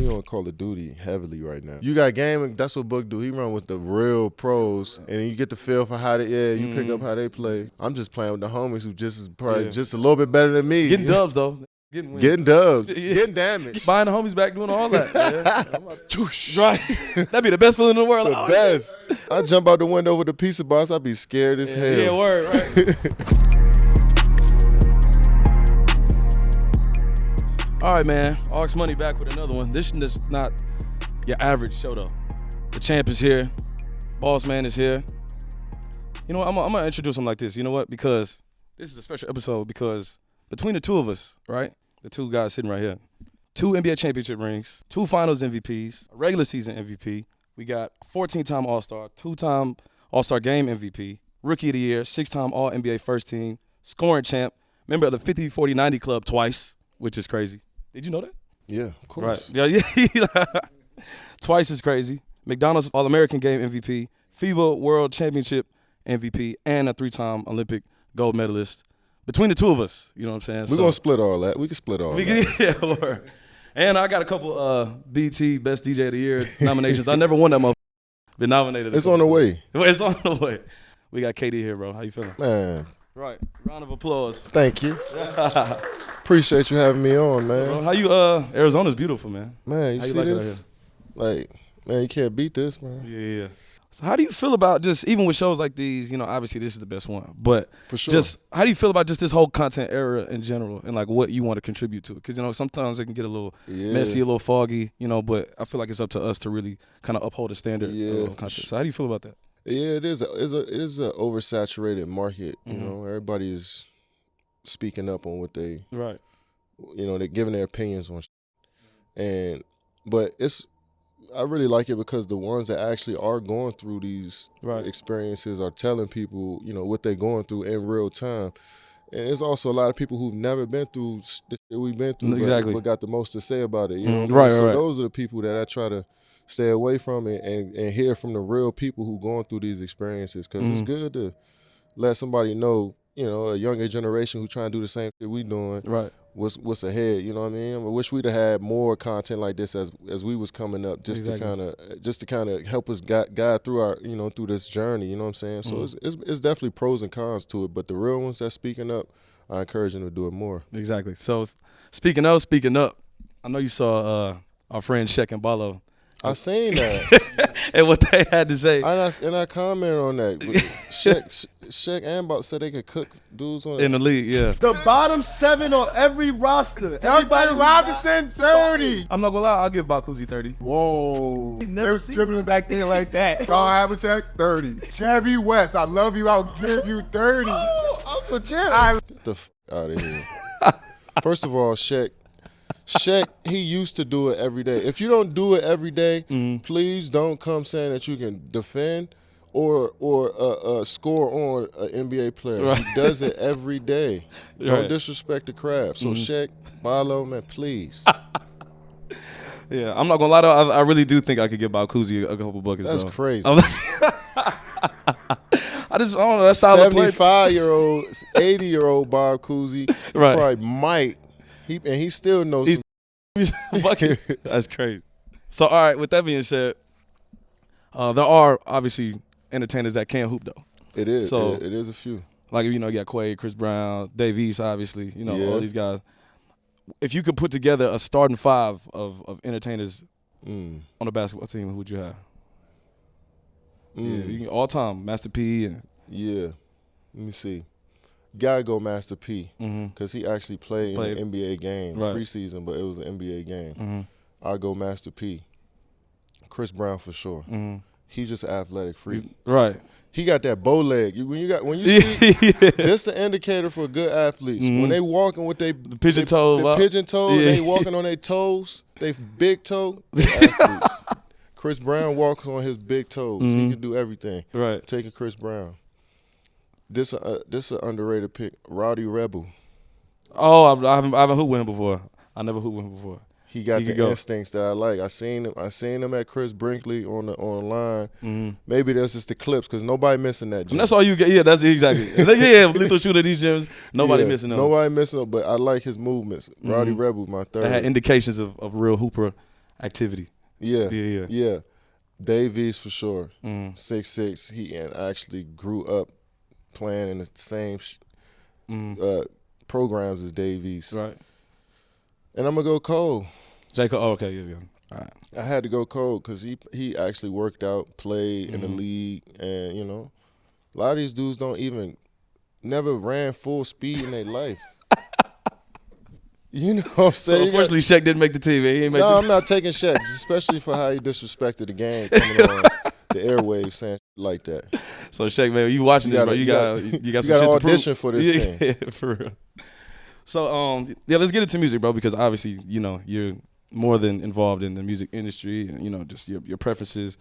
on Call of Duty heavily right now. You got gaming, that's what Book do. He run with the real pros, and then you get the feel for how they, you pick up how they play. I'm just playing with the homies who just is probably just a little bit better than me. Getting dubs, though. Getting dubs. Getting damage. Buying the homies back, doing all that. Right. That'd be the best feeling in the world. The best. Yeah. I jump out the window with a pizza box, I'd be scared as hell. Yeah, word, right. All right, man. Aux Money back with another one. This is not your average show, though. The champ is here. Boss man is here. You know what? I'm going to introduce him like this. You know what? Because this is a special episode because between the two of us, right? The two guys sitting right here. 2 NBA championship rings, 2 finals MVPs, a regular season MVP. We got 14-time All-Star, 2-time All-Star Game MVP, Rookie of the Year, 6-time All-NBA First Team, scoring champ, member of the 50-40-90 Club twice, which is crazy. Did you know that? Yeah, of course. Right. Yeah. Twice is crazy. McDonald's All-American Game MVP, FIBA World Championship MVP, and a 3-time Olympic gold medalist. Between the two of us, you know what I'm saying? We're going to split all that. We can split all that. Yeah, word. And I got a couple BT Best DJ of the Year nominations. I never won that motherfucker. Been nominated. It's on the way. It's on the way. We got Katie here, bro. How you feeling? Man. Right. Round of applause. Thank you. Appreciate you having me on, man. So, bro, how you, Arizona's beautiful, man. Man, you how see you like this? It like, man, you can't beat this, man. Yeah. So how do you feel about just, even with shows like these, you know, obviously this is the best one, but for sure. Just how do you feel about just this whole content era in general and like what you want to contribute to it? Because, you know, sometimes it can get a little messy, a little foggy, you know, but I feel like it's up to us to really kind of uphold a standard of content. So how do you feel about that? Yeah, it is a oversaturated market. You know, everybody is speaking up on what they, you know, they're giving their opinions on but I really like it because the ones that actually are going through these experiences are telling people, you know, what they're going through in real time. And there's also a lot of people who've never been through the shit we've been through, but got the most to say about it. You know what I mean? So those are the people that I try to stay away from and hear from the real people who going through these experiences, because it's good to let somebody know, you know, a younger generation who trying to do the same thing we doing. What's ahead, you know what I mean? I wish we'd have had more content like this as we was coming up, just to kind of help us guide through our, you know, through this journey, you know what I'm saying? So it's definitely pros and cons to it, but the real ones that's speaking up, I encourage them to do it more. Exactly. So speaking up, I know you saw our friend SHECK and BALLO. I seen that. And what they had to say. And I commented on that. SHECK and BALLO said they could cook dudes on in the league, yeah. The bottom 7 on every roster. Everybody Robinson, 30. I'm not gonna lie, I'll give Bakuzi 30. Whoa. They was dribbling back there like that. Carl Havlicek, 30. Jerry West, I love you, I'll give you 30. Oh, Uncle Jerry. Get the f out of here. First of all, SHECK, he used to do it every day. If you don't do it every day, please don't come saying that you can defend or score on an NBA player. He does it every day. Don't disrespect the craft. So SHECK, BALLO, man, please. Yeah, I'm not gonna lie though. I really do think I could give Bakuzi a couple buckets. That's though. Crazy. I don't know that style of play. 75-year-old, 80-year-old Bakuzi probably might. He still knows buckets. That's crazy. So, all right, with that being said, there are obviously entertainers that can hoop, though. It is. So, it is a few. Like, you know, you got Quaid, Chris Brown, Dave East, obviously, you know, all these guys. If you could put together a starting 5 of entertainers on a basketball team, who would you have? Yeah, you can, all time, Master P. Yeah. Let me see. Gotta go Master P, because he actually played in an NBA game preseason, but it was an NBA game. I'll go Master P. Chris Brown for sure. He's just an athletic freak. He got that bow leg. When you see this, the indicator for good athletes. When they walking with the pigeon toe, they walking on their toes, they big toe, they athletes. Chris Brown walks on his big toes. He can do everything. Taking Chris Brown. This an underrated pick, Rowdy Rebel. Oh, I haven't hooped with him before. I never hooped with him before. He got the instincts that I like. I seen him at Chris Brinkley on the line. Maybe that's just the clips, because nobody missing that gym. And that's all you get. Yeah, that's exactly. Yeah, lethal shooter these gyms. Nobody missing them. Nobody missing them, but I like his movements. Rowdy Rebel, my third. That had indications of real hooper. activity. Yeah. Davies for sure. 6'6". He and actually grew up playing in the same programs as Davies. Right. And I'm gonna go Cole. J. Cole. Oh, okay, yeah. All right. I had to go Cole because he actually worked out, played in the league, and a lot of these dudes never ran full speed in their life. You know what I'm saying? So unfortunately, SHECK didn't make the team. He ain't make I'm not taking SHECK, especially for how he disrespected the game coming on the airwaves saying like that. So SHECK, man, you watching this, bro? You got some shit to audition for this thing. Yeah, for real. So let's get into music, bro, because obviously you're more than involved in the music industry and just your preferences.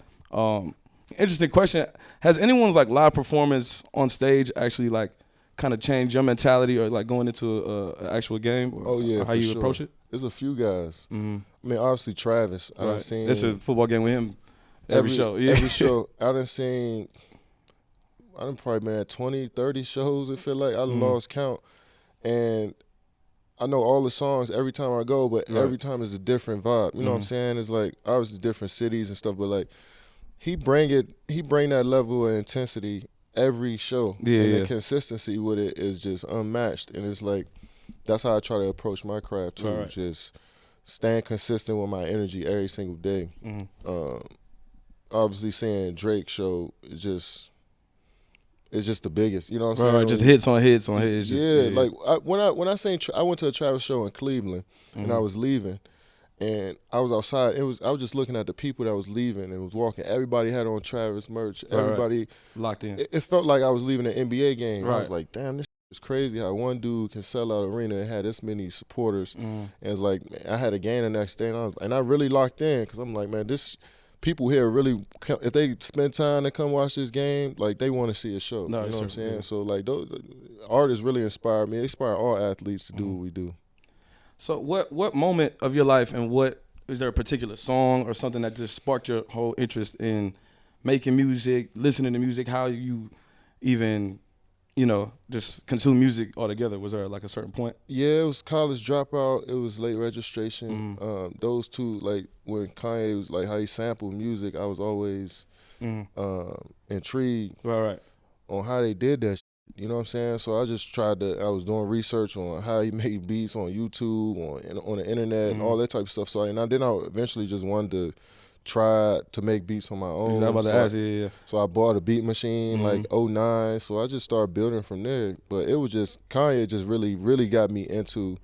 Interesting question: has anyone's live performance on stage actually kind of changed your mentality or going into an actual game? Or how you approach it? There's a few guys. I mean, obviously Travis. I done seen. It's a football game with him every show. Yeah. Every show. I done probably been at 20, 30 shows. It feel like I lost count, and I know all the songs every time I go, but every time it's a different vibe. You know what I'm saying? It's obviously different cities and stuff, but he bring that level of intensity every show. Yeah, and the consistency with it is just unmatched. And it's that's how I try to approach my craft too. Right. Just staying consistent with my energy every single day. Obviously seeing Drake show is just the biggest. You know what I'm saying? Right, just hits on hits on hits. When I sang, I went to a Travis show in Cleveland and I was leaving. And I was outside. I was just looking at the people that was leaving and was walking. Everybody had on Travis merch. Everybody locked in. It felt like I was leaving an NBA game. Right. I was like, damn, this is crazy how one dude can sell out arena and had this many supporters. And it's like, I had a game the next day, and I really locked in because I'm like, man, people here really, if they spend time to come watch this game, they want to see a show. No, you know what I'm saying? Yeah. So those artists really inspire me. They inspire all athletes to do what we do. So what moment of your life and is there a particular song or something that just sparked your whole interest in making music, listening to music, how you even, just consume music altogether? Was there a certain point? Yeah, it was college dropout. It was late registration. Those two, when Kanye was how he sampled music, I was always intrigued on how they did that. You know what I'm saying? So I just I was doing research on how he made beats on YouTube, on the internet, and all that type of stuff. So then I eventually just wanted to try to make beats on my own. So I bought a beat machine 2009. So I just started building from there. But it was just, Kanye just really, really got me into,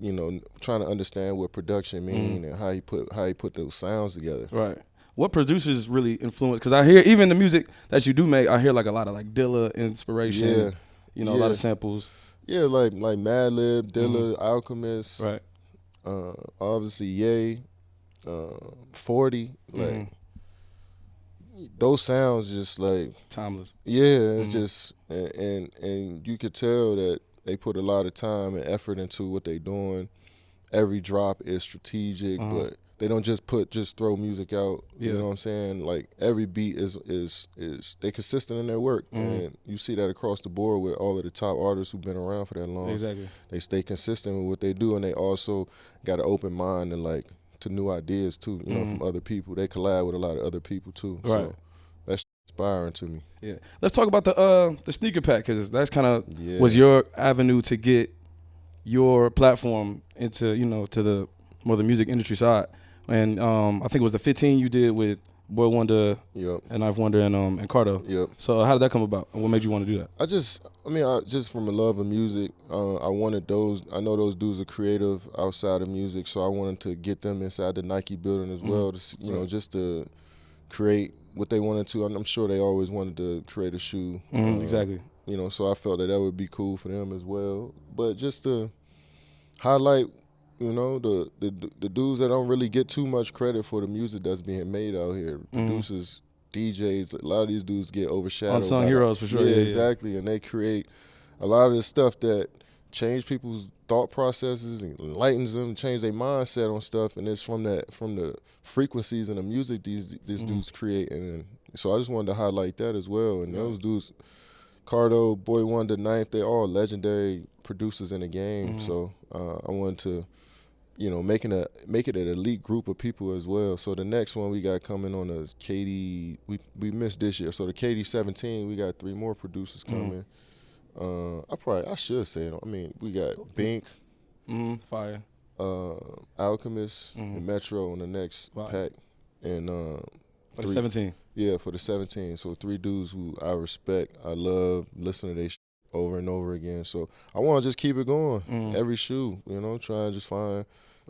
trying to understand what production mean and how he put those sounds together. Right. What producers really influence? Because I hear even the music that you do make, I hear a lot of Dilla inspiration. Yeah. A lot of samples. Yeah, like Madlib, Dilla, Alchemist. Right. Obviously Ye, 40. Those sounds just timeless. Yeah, it's just and you could tell that they put a lot of time and effort into what they doing. Every drop is strategic, but they don't just throw music out. Yeah. You know what I'm saying? Every beat is they consistent in their work. And you see that across the board with all of the top artists who've been around for that long. Exactly. They stay consistent with what they do, and they also got an open mind and to new ideas too, from other people. They collab with a lot of other people too. Right. So that's inspiring to me. Yeah. Let's talk about the sneaker pack, because that's kind of was your avenue to get your platform into, to the more the music industry side. And I think it was the 15 you did with Boy Wonder and Knife Wonder and Cardo. Yep. So how did that come about? And what made you want to do that? I just from a love of music, I wanted I know those dudes are creative outside of music, so I wanted to get them inside the Nike building as well, to, just to create what they wanted to. I'm sure they always wanted to create a shoe. Exactly. So I felt that would be cool for them as well. But just to highlight, the dudes that don't really get too much credit for the music that's being made out here. Producers, DJs, a lot of these dudes get overshadowed. Unsung heroes for sure. Yeah, exactly. And they create a lot of the stuff that change people's thought processes and enlightens them, change their mindset on stuff. And it's from the frequencies and the music these dudes create. And so I just wanted to highlight that as well. And those dudes, Cardo, Boy Wonder, Knife, they're all legendary producers in the game. So I wanted to you know, make it an elite group of people as well. So the next one we got coming on the KD, we missed this year. So the KD 17, we got 3 more producers coming. I should say it. I mean, we got Bink, Fire, Alchemist, and Metro on the next pack, and for the 17. Yeah, for the 17. So 3 dudes who I respect, I love, listen to their shit over and over again. So I want to just keep it going every shoe. You know, try and just find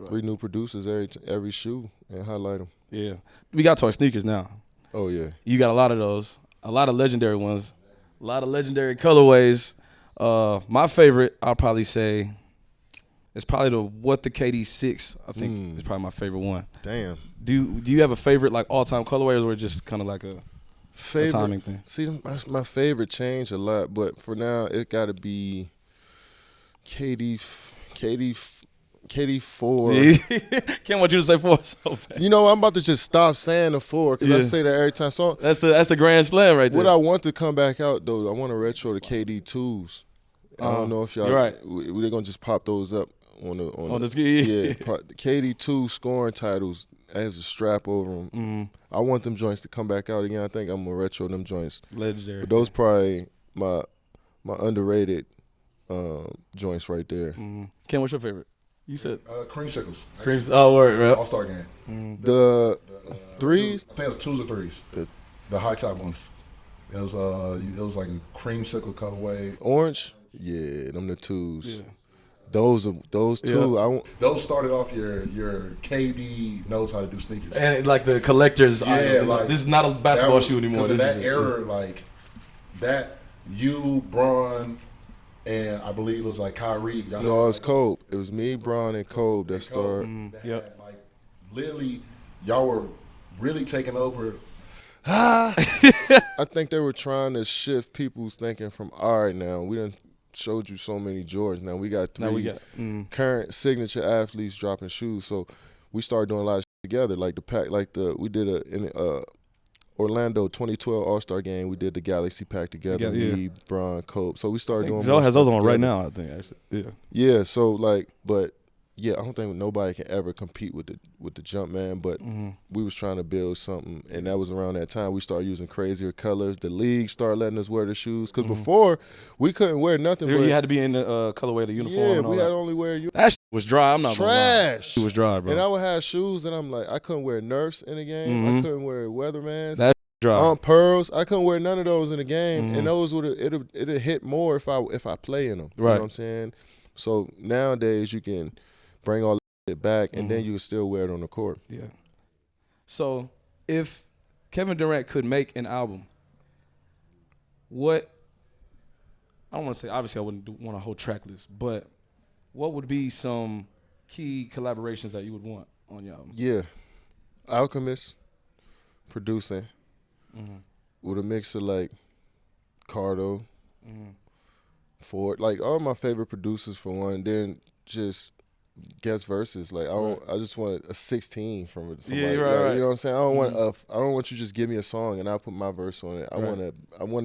3 new producers every shoe and highlight them. Yeah, we got to talk sneakers now. Oh yeah, you got a lot of those, a lot of legendary ones, a lot of legendary colorways. My favorite, I'll probably say, it's probably the KD 6. I think is probably my favorite one. Damn. Do you have a favorite like all time colorways, or just kind of like a timing thing? See, my favorite changed a lot, but for now it got to be KD 4. Can't want you to say 4 so bad. You know, I'm about to just stop saying the 4 because I say that every time. So that's the grand slam right there. What I want to come back out though, I want to retro the KD 2s. I don't know if y'all. You're right. We're gonna just pop those up on the ski. Yeah, the KD 2 scoring titles as a strap over them. I want them joints to come back out again. I think I'm gonna retro them joints. Legendary. But those probably my underrated joints right there. Ken, what's your favorite? You said creamsicles. Oh, word, right. All-Star game. The 3s. I think it was 2s or 3s. The high top ones. It was like a creamsicle colorway. Orange. Yeah, them the 2s. Yeah. Those 2. Yeah. Those started off your KB knows how to do sneakers. And like the collectors. Like, this is not a basketball shoe anymore. This that era, like that, Braun, and I believe it was like Kyrie. No, it was Kobe. It was me, Braun, and Kobe that started. Yep. Like literally, y'all were really taking over. I think they were trying to shift people's thinking from, all right, now we done showed you so many Jordans. Now we got 3 current signature athletes dropping shoes. So we started doing a lot of shit together. Like the pack, we did in Orlando 2012 All-Star game. We did the Galaxy pack together. Me, Braun, Kobe. So we started doing. Zoe has those on right now, I think. Actually, yeah. Yeah. So like, but yeah, I don't think nobody can ever compete with the Jumpman. But we was trying to build something, and that was around that time we started using crazier colors. The league started letting us wear the shoes because before we couldn't wear nothing. You had to be in the colorway of the uniform. Yeah, and all we that. had to only wear. That shit was dry. I'm not trash. It was dry, bro. And I would have shoes that I'm like, I couldn't wear Nerfs in the game. I couldn't wear Weathermans. That dry. Pearls. I couldn't wear none of those in the game, and those it'd hit more if I play in them. Right. You know what I'm saying? So nowadays you can bring all it back, and then you can still wear it on the court. Yeah. So if Kevin Durant could make an album, I don't want to say, obviously I wouldn't want a whole track list, but what would be some key collaborations that you would want on your album? Yeah. Alchemist producing with a mix of like Cardo, Ford, like all my favorite producers for one, then just guest verses. Like I just want a 16 from somebody. Yeah, right. Right. You know what I'm saying? I don't want you to just give me a song and I'll put my verse on it. I want it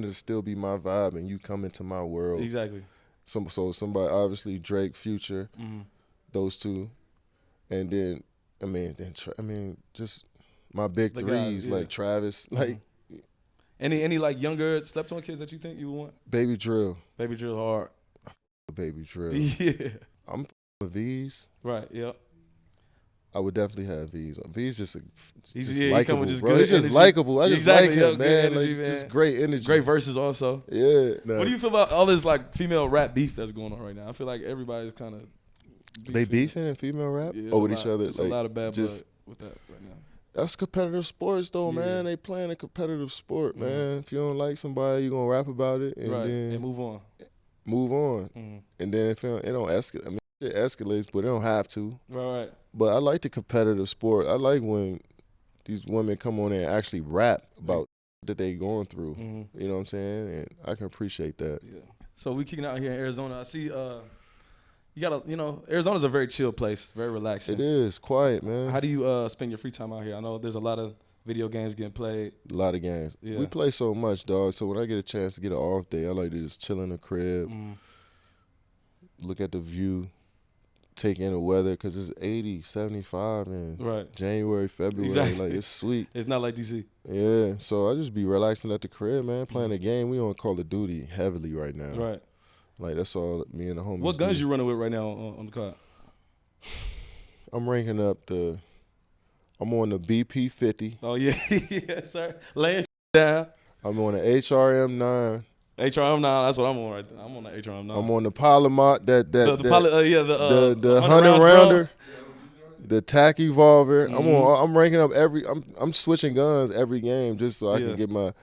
to still be my vibe and you come into my world. Exactly. So somebody, obviously Drake, Future, those 2, and then just my big the 3s guys, like Travis, like any like younger slept on kids that you think you would want? Baby Drill hard. Baby Drill. Yeah. I'm with V's. Right. Yep. I would definitely have V's. V's just likable, bro. He's just likable. I just like him, man. Energy, like, just great energy. Great verses also. Yeah. No. What do you feel about all this like female rap beef that's going on right now? I feel like everybody's kind of they beefing in female rap with each other. It's a lot of bad blood with that right now. That's competitive sports though, man. They playing a competitive sport, man. If you don't like somebody, you're gonna rap about it and then move on. And then if it don't escalate, I mean, it escalates, but it don't have to. Right. But I like the competitive sport. I like when these women come on there and actually rap about that they going through. You know what I'm saying? And I can appreciate that. Yeah. So we kicking out here in Arizona. I see Arizona's a very chill place, very relaxing. It is quiet, man. How do you spend your free time out here? I know there's a lot of video games getting played. A lot of games. Yeah. We play so much, dog. So when I get a chance to get an off day, I like to just chill in the crib, look at the view, take in the weather because it's 80, 75 in January, February. Exactly. Like, it's sweet. It's not like DC. Yeah, so I just be relaxing at the crib, man, playing a game. We on Call of Duty heavily right now. Right. Like, that's all me and the homies What guns do. you running with right now on the car? I'm ranking up I'm on the BP 50. Oh, yeah. Yes, sir. Laying down. I'm on the HRM9. HRM9, that's what I'm on right there. I'm on the HRM9. I'm on the Palomar, the 100 100-rounder, the TAC Evolver. Mm-hmm. I'm ranking up I'm switching guns every game just so I can get my,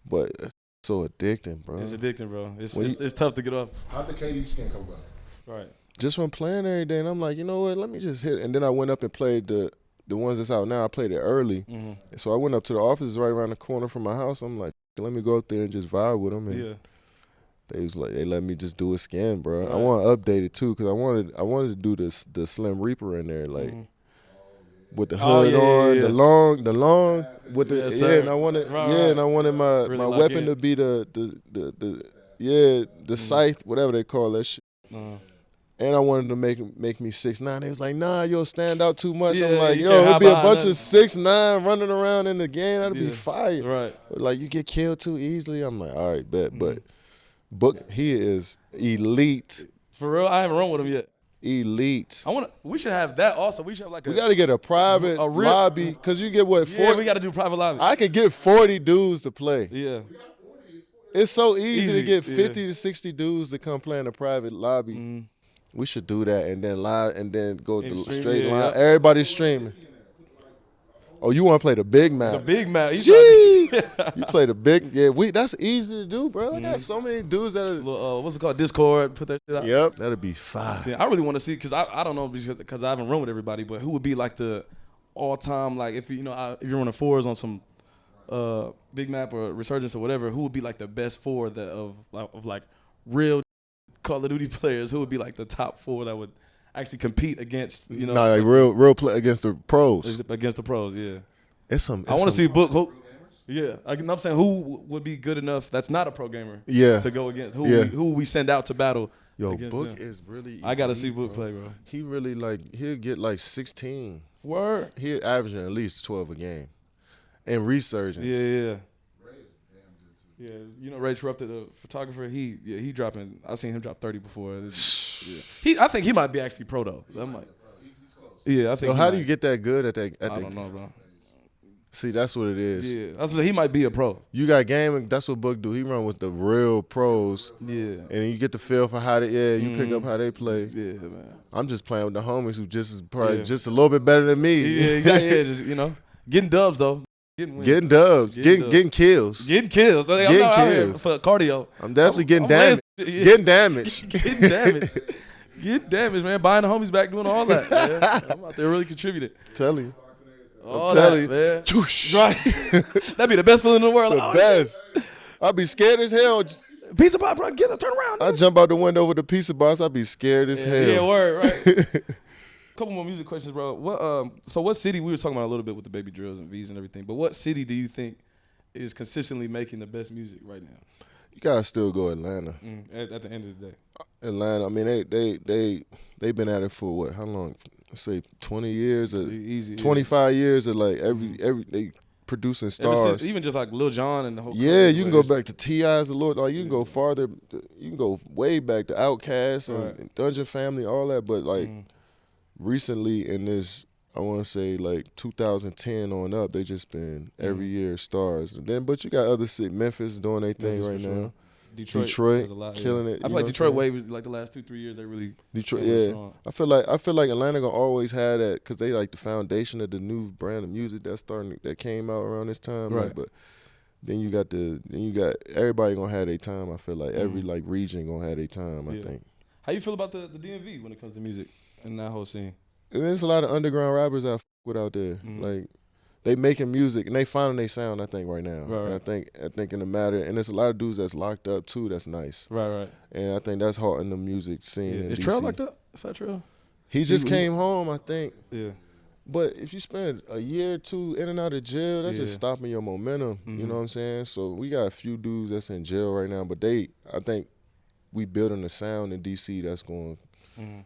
but it's so addicting, bro. It's addicting, bro. It's tough to get off. How'd the KD skin come about? Right. Just from playing every day, and I'm like, you know what, let me just hit. And then I went up and played the ones that's out now. I played it early. Mm-hmm. So I went up to the office right around the corner from my house. I'm like, let me go up there and just vibe with them. And they let me just do a skin, bro. Right. I want to update it too because I wanted to do the Slim Reaper in there, like with the hood on, the long with the and I wanted and I wanted my really my weapon to be the scythe, whatever they call that shit. And I wanted to make me 6'9". They was like, nah, you'll stand out too much. I'm like, yo, it'll be a bunch of 6'9" running around in the game. That'll be fire. Right. But like, you get killed too easily. I'm like, all right, bet. But Book, he is elite. For real, I haven't run with him yet. Elite. We should have that also. We should have like we got to get a private lobby because you get what? 40? Yeah, we got to do private lobby. I could get 40 dudes to play. Yeah. It's so easy to get 50 to 60 dudes to come play in a private lobby. We should do that and then live and then go to straight line. Yep. Everybody's streaming. Oh, you want to play the big map? The big map. You play the big. Yeah, that's easy to do, bro. I got so many dudes that are. What's it called? Discord. Put that shit out. Yep, that'd be fire. Yeah, I really want to see because I don't know because I haven't run with everybody, but who would be like the all time like if you're running fours on some big map or resurgence or whatever, who would be like the best four of like real Call of Duty players? Who would be like the top four that would actually compete against like real play against the pros? Against the pros, yeah. I want to see Book. Yeah, I'm saying who would be good enough that's not a pro gamer. Yeah. To go against who we send out to battle. Yo, Book is really. I gotta see Book play, bro. He really he'll get like 16. Word. He'll averaging at least 12 a game, and resurgence. Yeah. Yeah, Ray's Corrupted, the photographer. He dropping. I've seen him drop 30 before. I think he might be actually pro though. I'm like, I think. So how do you get that good at that? I don't know, bro. See, that's what it is. Yeah, that's what he might be a pro. You got gaming. That's what Book do. He run with the real pros. Yeah, and you get the feel for how they. Yeah, you pick up how they play. Yeah, man. I'm just playing with the homies who probably just a little bit better than me. Yeah, exactly. Yeah, just getting dubs though. Getting dubs, getting kills. Getting kills. I'm not out here for cardio. I'm definitely getting damaged. Getting damaged. Getting damaged. Getting damaged, man. Buying the homies back, doing all that, man. I'm out there really contributing. Telling you. I'm telling you, man. Right. That'd be the best feeling in the world. The best. I'd be scared as hell. Pizza box, bro. Get up, turn around. I jump out the window with the pizza box. I'd be scared as hell. Yeah, word, right. Couple more music questions, bro. What city, we were talking about a little bit with the baby drills and V's and everything, but what city do you think is consistently making the best music right now? You gotta still go Atlanta. At the end of the day. Atlanta, I mean, they've been at it for what? How long? Let's say 20 years or easy, 25 years of like every they producing stars. Even just like Lil Jon and the whole. Yeah, you can go back to T.I.'s a little. Like you can go farther. You can go way back to Outkast or Dungeon Family, all that. But like. Recently in this, I want to say like 2010 on up, they just been every year stars. And then, but you got other cities, Memphis doing their thing right now. Detroit killing it. I feel like Detroit wave was like the last 2-3 years they really. Detroit, yeah. Strong. I feel like Atlanta gonna always have that because they like the foundation of the new brand of music that came out around this time. Right. Like, but then you got everybody gonna have their time. I feel like every like region gonna have their time. I think. How you feel about the DMV when it comes to music? And that whole scene. And there's a lot of underground rappers I f with out there. Like they making music and they finding their sound. I think right now. Right. And I think in the matter, and there's a lot of dudes that's locked up too. That's nice. Right. And I think that's hard in the music scene. In Is DC. Trail locked up? Fat Trail. He just came home, I think. Yeah. But if you spend a year or two in and out of jail, that's just stopping your momentum. You know what I'm saying? So we got a few dudes that's in jail right now, but I think we building a sound in DC that's going.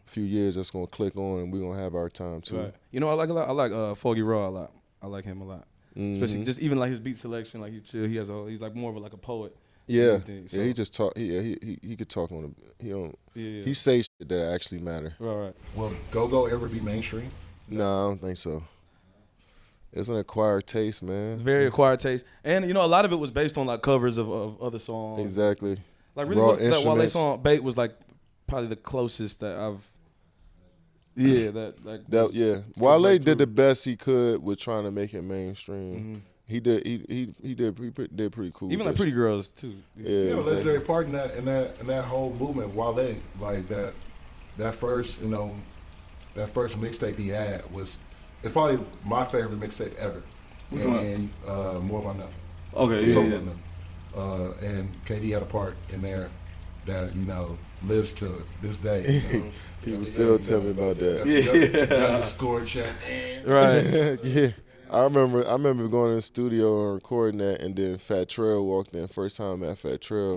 few years that's gonna click on, and we're gonna have our time too. Right. You know, I like a lot. I like Foggy Raw a lot. I like him a lot, especially just even like his beat selection. Like he's like more of like a poet. Yeah, so. yeah. He just talk. He could talk on. He don't. Yeah. He say shit that actually matter. Right. Will Go-Go ever be mainstream? No, I don't think so. It's an acquired taste, man. It's very acquired taste, and you know, a lot of it was based on like covers of other songs. Exactly. Like really, that Wale song "Bait" was like probably the closest that I've. Yeah, that Wale did the best he could with trying to make it mainstream. He did pretty cool. Even like Pretty Girls too. Yeah, legendary part in that whole movement. Wale, like that first mixtape he had it's probably my favorite mixtape ever. And More About Nothing. Okay, and KD had a part in there that lives to this day. People still tell me about that. The score check. Right. Yeah. I remember going in the studio and recording that, and then Fat Trail walked in. First time I met Fat Trail,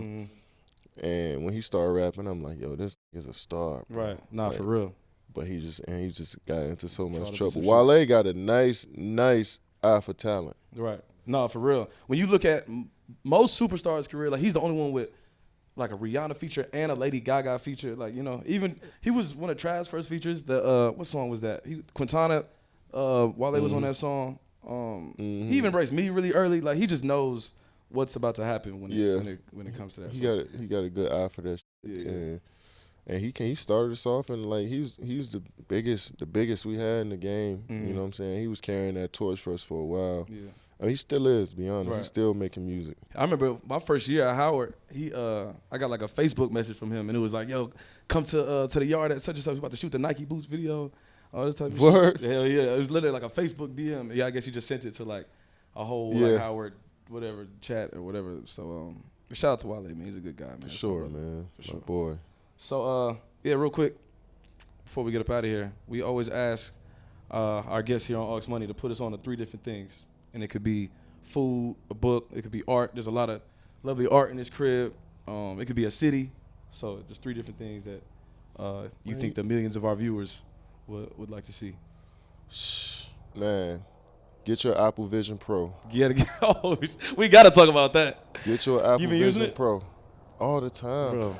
and when he started rapping, I'm like, "Yo, this is a star." Bro. Right, nah, for real. But he just got into so much trouble. Wale got a nice eye for talent. Right, no, for real. When you look at most superstars' career, like he's the only one with like a Rihanna feature and a Lady Gaga feature. Like even he was one of Trav's first features. The what song was that? Quintana. While they was on that song, he even embraced me really early. Like he just knows what's about to happen when it comes to that. He got a good eye for that. And he started us off, and like he was the biggest we had in the game. You know what I'm saying? He was carrying that torch for us for a while. Yeah. I mean, he still is, to be honest. Right. He's still making music. I remember my first year at Howard, I got like a Facebook message from him, and it was like, "Yo, come to the yard at such and such. We're about to shoot the Nike Boots video." All this type of Word? Shit. Hell yeah. It was literally like a Facebook DM. Yeah, I guess you just sent it to like a whole like Howard whatever chat or whatever. So shout out to Wale, man. He's a good guy, man. For sure, man. For sure. My boy. So real quick, before we get up out of here, we always ask our guests here on Aux Money to put us on to 3 different things. And it could be food, a book, it could be art. There's a lot of lovely art in this crib. It could be a city. So just 3 different things that you think the millions of our viewers would like to see. Man, get your Apple Vision Pro. We got to talk about that. Get your Apple Vision Pro. All the time. Bro.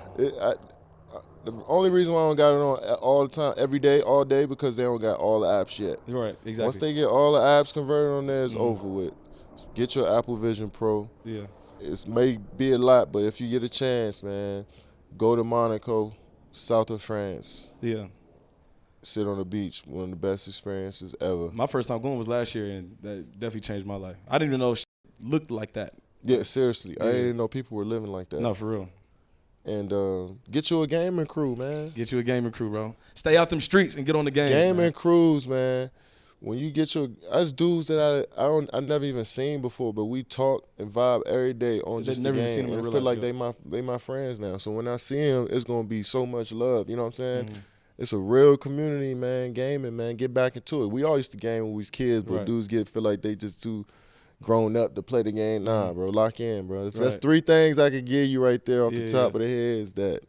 The only reason why I don't got it on all the time, every day, all day, because they don't got all the apps yet. Right, exactly. Once they get all the apps converted on there, it's over with. Get your Apple Vision Pro. Yeah. It may be a lot, but if you get a chance, man, go to Monaco, south of France. Yeah. Sit on the beach, one of the best experiences ever. My first time going was last year, and that definitely changed my life. I didn't even know it looked like that. Yeah, seriously. Yeah. I didn't know people were living like that. No, for real. And get you a gaming crew, man. Get you a gaming crew, bro. Stay out them streets and get on the game. Gaming crews, man. When you get us dudes that I never even seen before, but we talk and vibe every day on just the game. And I feel like they my friends now. So when I see them, it's gonna be so much love. You know what I'm saying? It's a real community, man. Gaming, man. Get back into it. We all used to game when we was kids, but dudes feel like they just too grown up to play the game. Nah, bro. Lock in, bro. That's 3 things I could give you right there off the top of the head is that.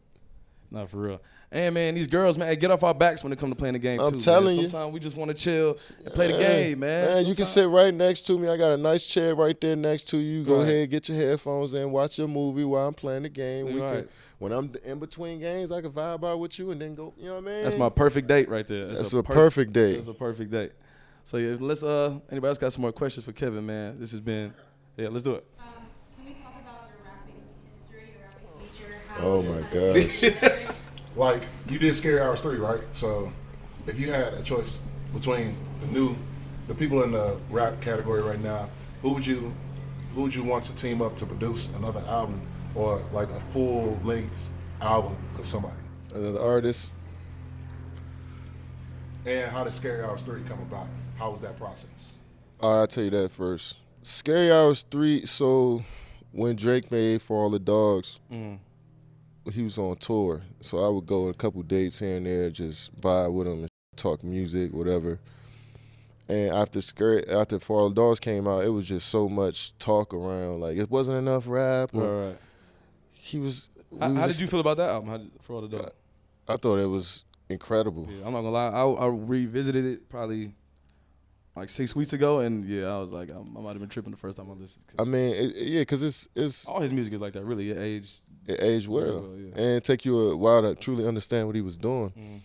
Nah, for real. And, man, these girls, man, get off our backs when it comes to playing the game, I'm telling you. Sometimes we just want to chill and play the game, man. Man, you can sit right next to me. I got a nice chair right there next to you. Go ahead, get your headphones in, watch your movie while I'm playing the game. When I'm in between games, I can vibe out with you and then go, you know what I mean? That's my perfect date right there. That's a perfect date. That's a perfect date. So, yeah, let's, anybody else got some more questions for Kevin, man? This has been, let's do it. Can we talk about your rapping history, your rapping feature? Oh, my gosh. Like, you did Scary Hours 3, right? So, if you had a choice between the people in the rap category right now, who would you want to team up to produce another album or like a full-length album of somebody? Another artist. And how did Scary Hours 3 come about? How was that process? I'll tell you that first. Scary Hours 3, so when Drake made For All the Dogs, he was on tour. So I would go on a couple dates here and there, just vibe with him and talk music, whatever. And after For All the Dogs came out, it was just so much talk around. Like, it wasn't enough rap. Right. He was... How did you feel about that album, For All the Dogs? I thought it was incredible. Yeah, I'm not gonna lie. I revisited it probably like 6 weeks ago, and yeah, I was like, I might have been tripping the first time I listened. I mean, because it's all his music is like that. Really, it aged well, yeah. and it take you a while to truly understand what he was doing. Mm.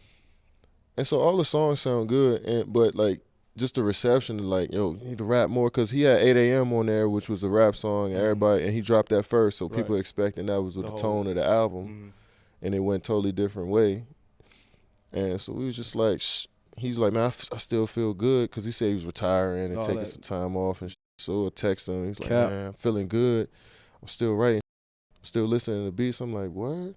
And so all the songs sound good, but like just the reception, like, yo, you need to rap more, because he had 8 a.m. on there, which was a rap song, and everybody, and he dropped that first, so people expecting that was with the tone of the album, and it went totally different way. And so we was just like, he's like, man, I still feel good, because he said he was retiring and taking some time off, and so I text him, he's like, man, I'm feeling good, I'm still writing, I'm still listening to beats. I'm like, what? And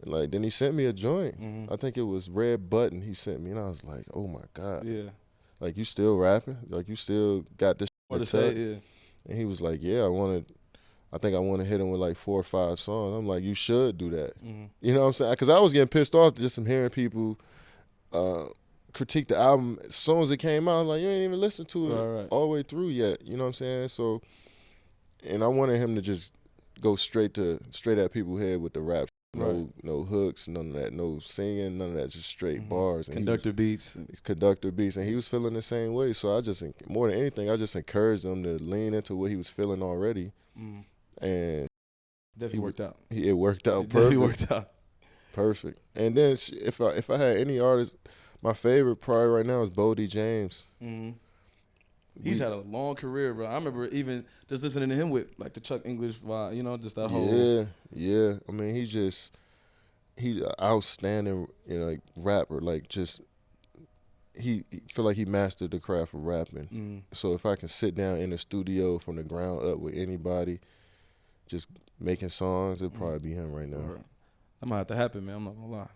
like, then he sent me a joint. I think it was Red Button he sent me, and I was like, oh my God. Yeah. Like, you still rapping? Like, you still got this What to say, yeah. And he was like, yeah, I think I want to hit him with like 4 or 5 songs. I'm like, you should do that. You know what I'm saying? Because I was getting pissed off just from hearing people critique the album as soon as it came out. I was like, you ain't even listened to it all the way through yet. You know what I'm saying? So, and I wanted him to just go straight at people's head with the rap. No hooks, none of that, no singing, none of that, just straight bars. And conductor beats, and he was feeling the same way. So I just, more than anything, I just encouraged him to lean into what he was feeling already, and definitely worked out. It worked out perfect. Definitely worked out perfect. And then if I had any artist, my favorite probably right now is Bo D. James. He's had a long career, bro. I remember even just listening to him with like the Chuck English vibe, you know, just that whole. Yeah. I mean, he's an outstanding, like rapper. Like, just he feel like he mastered the craft of rapping. So if I can sit down in the studio from the ground up with anybody, just making songs, it'd probably be him right now. That might have to happen, man. I'm not gonna lie.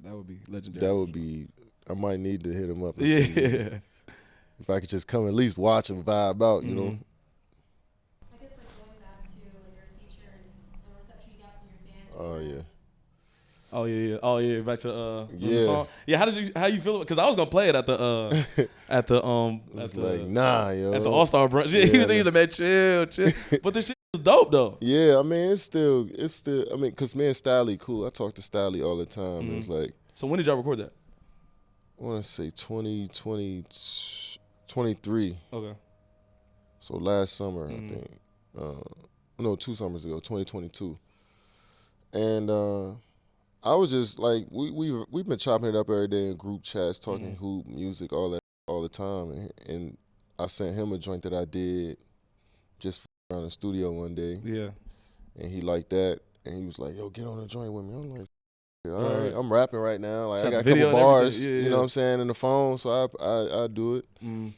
That would be legendary. That would be. I might need to hit him up. And see if I could just come at least watch him vibe out, you know. I guess like going back to like your feature and the reception you got from your fans. Oh yeah. Back to the song. Yeah, how you feel? Because I was gonna play it at the at the All-Star brunch. Yeah, he was like, man, chill. But the shit was dope though. Yeah, I mean, it's still. I mean, cause me and Stally cool. I talk to Stally all the time. And it's like. So when did y'all record that? I want to say 23. Okay. So last summer, I think. No, 2 summers ago, 2022. And I was just like, we've been chopping it up every day in group chats, talking hoop, music, all that, all the time. And I sent him a joint that I did just around the studio one day. Yeah. And he liked that. And he was like, yo, get on the joint with me. I'm like, all right, I'm rapping right now. Like, I got a couple bars, you know what I'm saying, in the phone, so I do it. And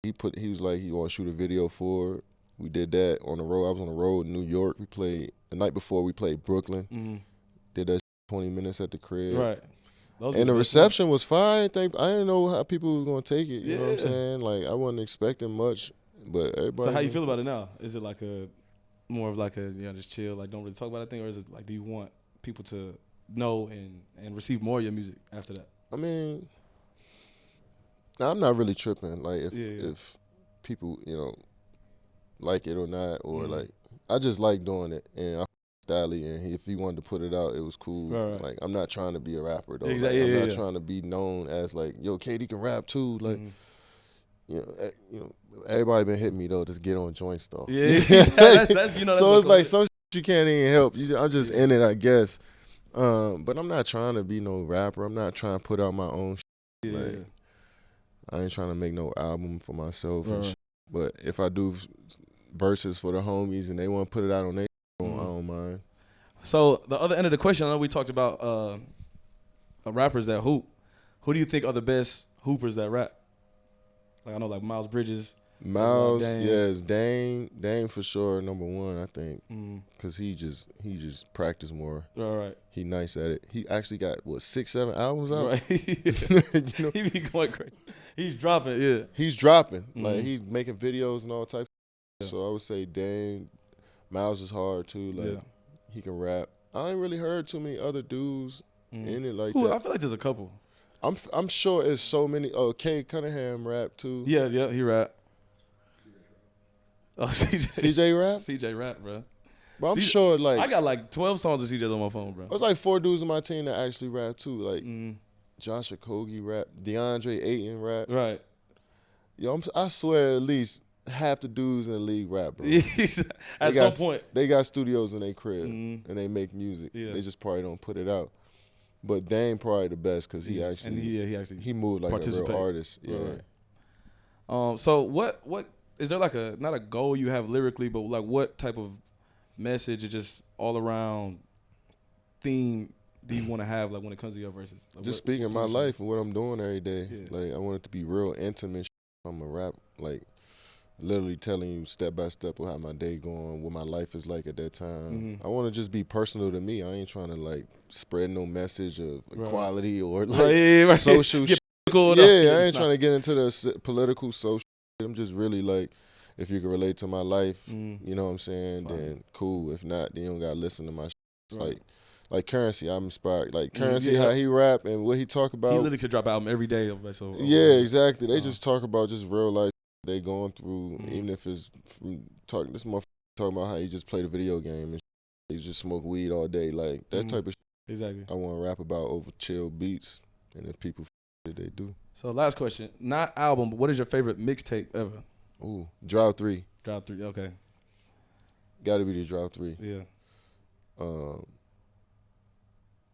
he was like, he want to shoot a video for it. We did that on the road. I was on the road in New York. We played the night before. We played Brooklyn. Did that 20 minutes at the crib. Right. And the reception was fine. I didn't know how people was gonna take it. You know what I'm saying? Like, I wasn't expecting much, but everybody. So how you feel about it now? Is it like more of like just chill, like don't really talk about that thing, or is it like, do you want people to know and receive more of your music after that? I mean, I'm not really tripping. Like, if people, like it or not, or like, I just like doing it, and I Stally, and if he wanted to put it out, it was cool. Right. Like, I'm not trying to be a rapper though. Exactly. Like, I'm not trying to be known as like, yo, KD can rap too. Like, everybody been hitting me though, just get on joint stuff. Yeah, that's so it's like some shit you can't even help. I'm just in it, I guess. But I'm not trying to be no rapper. I'm not trying to put out my own shit. Like, I ain't trying to make no album for myself. And shit. But if I do verses for the homies and they want to put it out on their I don't mind. So the other end of the question, I know we talked about rappers that hoop. Who do you think are the best hoopers that rap? Like, I know, like Miles Bridges. Yes, Dame for sure, number one, I think, because he just practice more. All right. He nice at it. He actually got 6-7 albums out. Right. He be going crazy. He's dropping. Yeah. He's dropping. Like, he's making videos and all types. So I would say Dame. Miles is hard too. Like, he can rap. I ain't really heard too many other dudes in it like that. I feel like there's a couple. I'm sure it's so many. Oh, Kay Cunningham rap too. Yeah, he rap. Oh, CJ rap? CJ rap, bro. But I'm sure, like, I got like 12 songs of CJ's on my phone, bro. There's like 4 dudes on my team that actually rap too. Like Josh Okogie rap, DeAndre Ayton rap. Right. Yo, I swear at least half the dudes in the league rap, bro. At some point. They got studios in their crib and they make music. Yeah. They just probably don't put it out. But Dame probably the best because he actually he moved like a real artist. Yeah. Right. So what is there like not a goal you have lyrically, but like what type of message or just all around theme do you want to have like when it comes to your verses? Like, just speaking my life and what I'm doing every day. Yeah. Like I want it to be real intimate. I'm a rap like literally telling you step by step how my day going, what my life is like at that time. I want to just be personal to me. I ain't trying to like spread no message of equality or like social shit. Yeah, I ain't trying to get into the political, social shit. I'm just really like, if you can relate to my life, you know what I'm saying, then cool. If not, then you don't got to listen to my shit. Like Currency, I'm inspired. Like Currency, how he rap and what he talk about. He literally could drop an album every day. Yeah, exactly. They just talk about just real life they going through, even if it's from talking. This motherfucker talking about how he just played a video game and he just smoke weed all day, like that type of shit. Exactly. I want to rap about over chill beats, and if people it, they do. So last question, not album, but what is your favorite mixtape ever? Ooh, Drought 3. Drought 3, okay. Got to be the Drought 3. Yeah.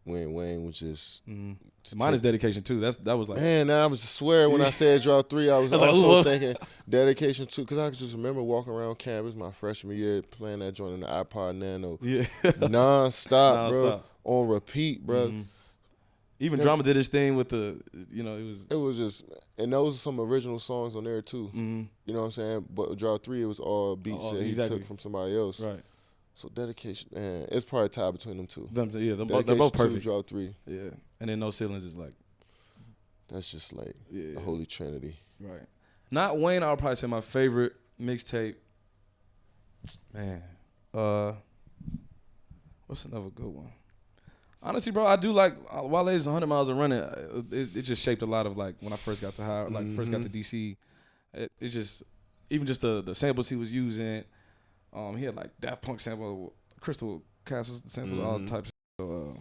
When Wayne was just mine is Dedication 2. That was like, man. I was swear when I said Drought 3, I was also thinking Dedication 2 because I could just remember walking around campus my freshman year playing that joint in the iPod Nano, non-stop, bro, on repeat, bro. Even Drama did his thing with the, it was just, and those are some original songs on there too. You know what I'm saying? But Drought 3, it was all beats that he took from somebody else. Right. So Dedication, man, it's probably a tie between them two. They're both perfect. 2, Drought 3. Yeah, and then No Ceilings is like. That's just like the holy trinity. Right. Not Wayne, I would probably say my favorite mixtape. Man, what's another good one? Honestly, bro, I do like Wale's 100 Miles of Running. It just shaped a lot of like when I first got to first got to DC. It just even just the samples he was using. He had like Daft Punk sample, Crystal Castles sample, all types. So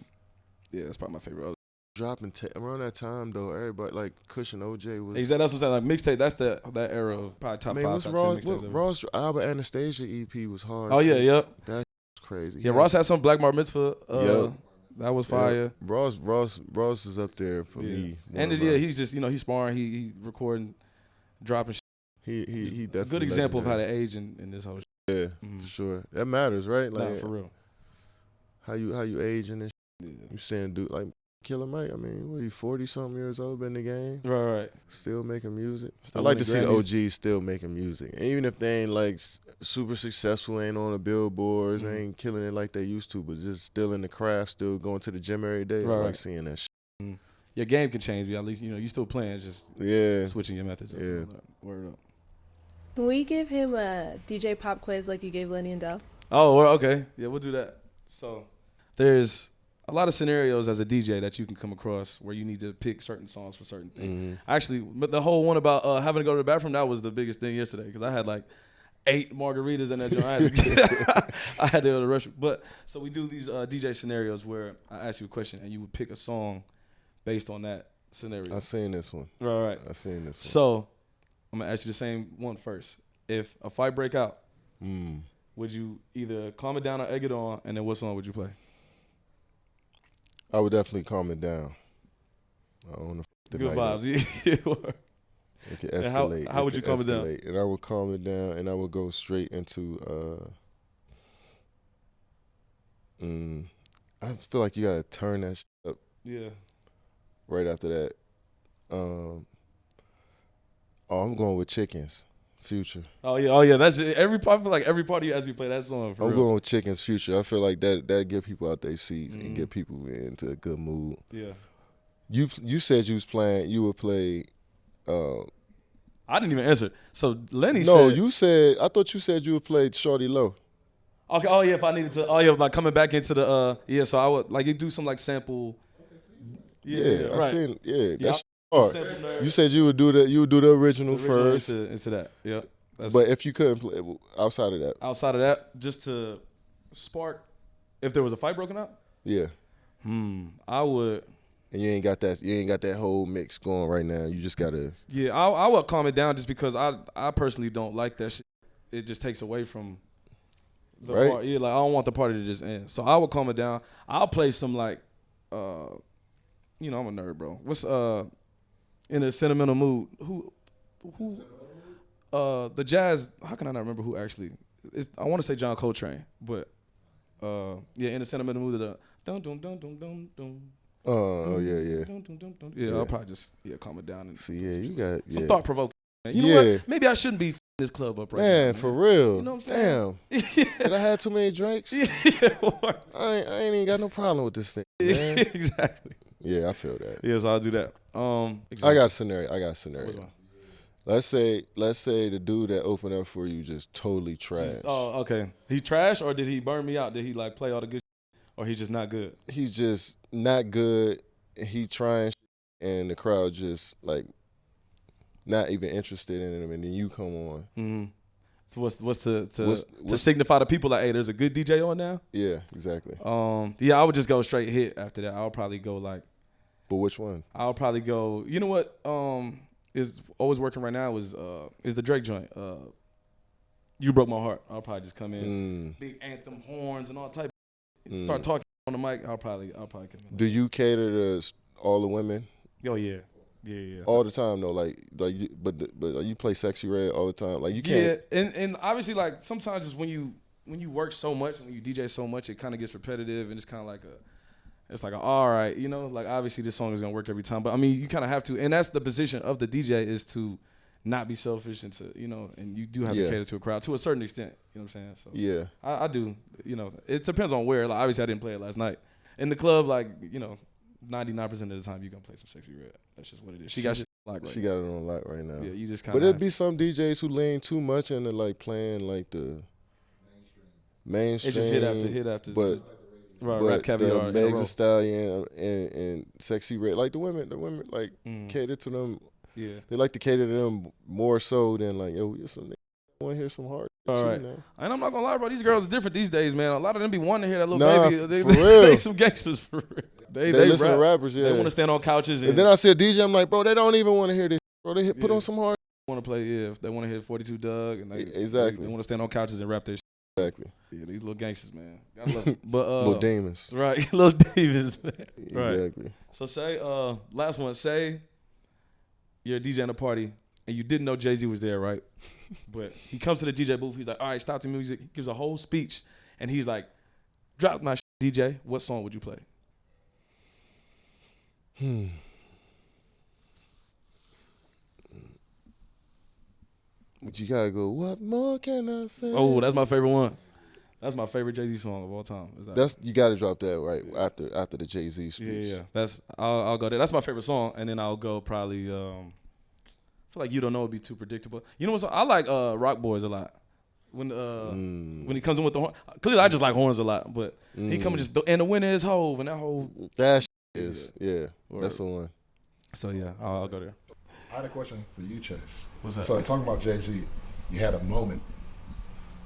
yeah, that's probably my favorite. Dropping around that time though, everybody like Kush and OJ was. Exactly, that's what I'm saying. Like mixtape, that's that era of probably top 5, top 10 mixtapes. Ross Albert Anastasia EP was hard. Oh yeah, yep. That's crazy. Yeah, Ross had some Black Bar Mitzvah. That was fire. Ross is up there for me. And he's just he's sparring, he recording, dropping. He definitely good example of how to age in this whole. Yeah, for sure. That matters, right? Like for real. How you age in this. You saying dude like Killer Mike? I mean, what, he 40-something years old, been in the game, right? Still making music. I like to see the OGs still making music, and even if they ain't like super successful, ain't on the billboards, ain't killing it like they used to, but just still in the craft, still going to the gym every day. I like seeing that shit. Your game can change, but at least you still playing, just switching your methods. Yeah. Word up. Can we give him a DJ pop quiz like you gave Lenny and Dell? Oh, well, okay. Yeah, we'll do that. So there's a lot of scenarios as a DJ that you can come across where you need to pick certain songs for certain things. Actually, but the whole one about having to go to the bathroom, that was the biggest thing yesterday because I had like 8 margaritas in that joint. I had to go to the restroom. But so we do these DJ scenarios where I ask you a question and you would pick a song based on that scenario. I seen this one. Right. I seen this one. So I'm gonna ask you the same one first. If a fight break out, would you either calm it down or egg it on, and then what song would you play? I would definitely calm it down. I don't know. Good vibes. It can escalate. How would you calm it down? And I would calm it down, and I would go straight into. I feel like you gotta turn that shit up. Yeah. Right after that. I'm going with Chickens, Future. Oh yeah. That's it. I feel like every party you ask me to play that song. I'm going with Chickens, Future. I feel like that get people out their seats and get people into a good mood. Yeah. You said you would play. I didn't even answer. So Lenny said. No, you said. I thought you said you would play Shorty Low. Okay. Oh yeah, if I needed to. Oh yeah, like coming back into the. So I would like you do some like sample. Yeah, right. I seen. Yeah, that's. You said you would do the original first into that. Yeah. But if you couldn't play outside of that, just to spark if there was a fight broken out? Yeah. I would. And you ain't got that whole mix going right now. You just gotta. Yeah, I would calm it down just because I personally don't like that shit. It just takes away from the right. part. Yeah, like I don't want the party to just end. So I would calm it down. I'll play some like, I'm a nerd, bro. What's in a sentimental mood? Who? The jazz. How can I not remember who actually? I want to say John Coltrane, but in a sentimental mood, the dum dum dum dum dum dum. Oh yeah. Yeah, I'll probably just calm it down and see. Yeah, you got some thought provoking. You know what? Maybe I shouldn't be this club up right now. Man, for real. You know what I'm saying? Damn. Did I have too many drinks? I ain't even got no problem with this thing. Man. Exactly. Yeah, I feel that. Yeah, so I'll do that. Exactly. I got a scenario. Let's say the dude that opened up for you just totally trash. Oh, okay. He trash, or did he burn me out? Did he like play all the good shit, or he's just not good? He's just not good. He trying and the crowd just like not even interested in him, and then you come on. Mm-hmm. So what's to signify to people like, hey, there's a good DJ on now? Yeah, exactly. I would just go straight hit after that. I'll probably go like. But which one? I'll probably go. You know what? Is always working right now is the Drake joint. You Broke My Heart. I'll probably just come in, big anthem, horns, and all type. Start talking on the mic. I'll probably come in. Do you cater to all the women? Oh yeah. Yeah. All the time though, but you play Sexy Red all the time. Like you can't. Yeah, and obviously like sometimes it's when you work so much, when you DJ so much, it kind of gets repetitive and it's kind of like it's like all right, like obviously this song is gonna work every time, but I mean you kind of have to, and that's the position of the DJ is to not be selfish and to and you do have to cater to a crowd to a certain extent. You know what I'm saying? So yeah, I do. It depends on where. Like obviously I didn't play it last night in the club. Like 99% of the time you gonna play some Sexy Red. That's just what it is. She got shit on lock right She got it on lock right now. Yeah, you just kind of. But it'd be some DJs who lean too much into like playing like the mainstream. It just hit after. But Rap Caviar, the Megs Thee Stallion and Sexy Red, like the women like cater to them. Yeah, they like to cater to them more so than like want to hear some hard. All right, now. And I'm not gonna lie, bro. These girls are different these days, man. A lot of them be wanting to hear that little baby. They for real. They some gangsters for real. They listen to rappers, yeah. They want to stand on couches. And then I see a DJ, I'm like, bro, they don't even want to hear this. Bro, they put on some hard. Want to play, if they want to hear 42 Doug, and exactly. They want to stand on couches and rap their shit. Exactly. Yeah, these little gangsters, man. Gotta love them. But little demons. Right, little demons, man. Right. Exactly. So say, last one. Say you're a DJ in a party and you didn't know Jay-Z was there, right? But he comes to the DJ booth. He's like, all right, stop the music. He gives a whole speech, and he's like, drop my DJ. What song would you play? But you gotta go. What more can I say? Oh, that's my favorite one. That's my favorite Jay-Z song of all time. You gotta drop that right after the Jay-Z speech. Yeah. I'll go there. That's my favorite song, and then I'll go probably. I feel like You Don't Know would be too predictable. You know what? I like Rock Boys a lot. When he comes in with the horn, clearly I just like horns a lot, but he come and the winner is Hove, and that whole is that's the one. So yeah, I'll go there. I had a question for you, Chase. What's that? So talking about Jay-Z, you had a moment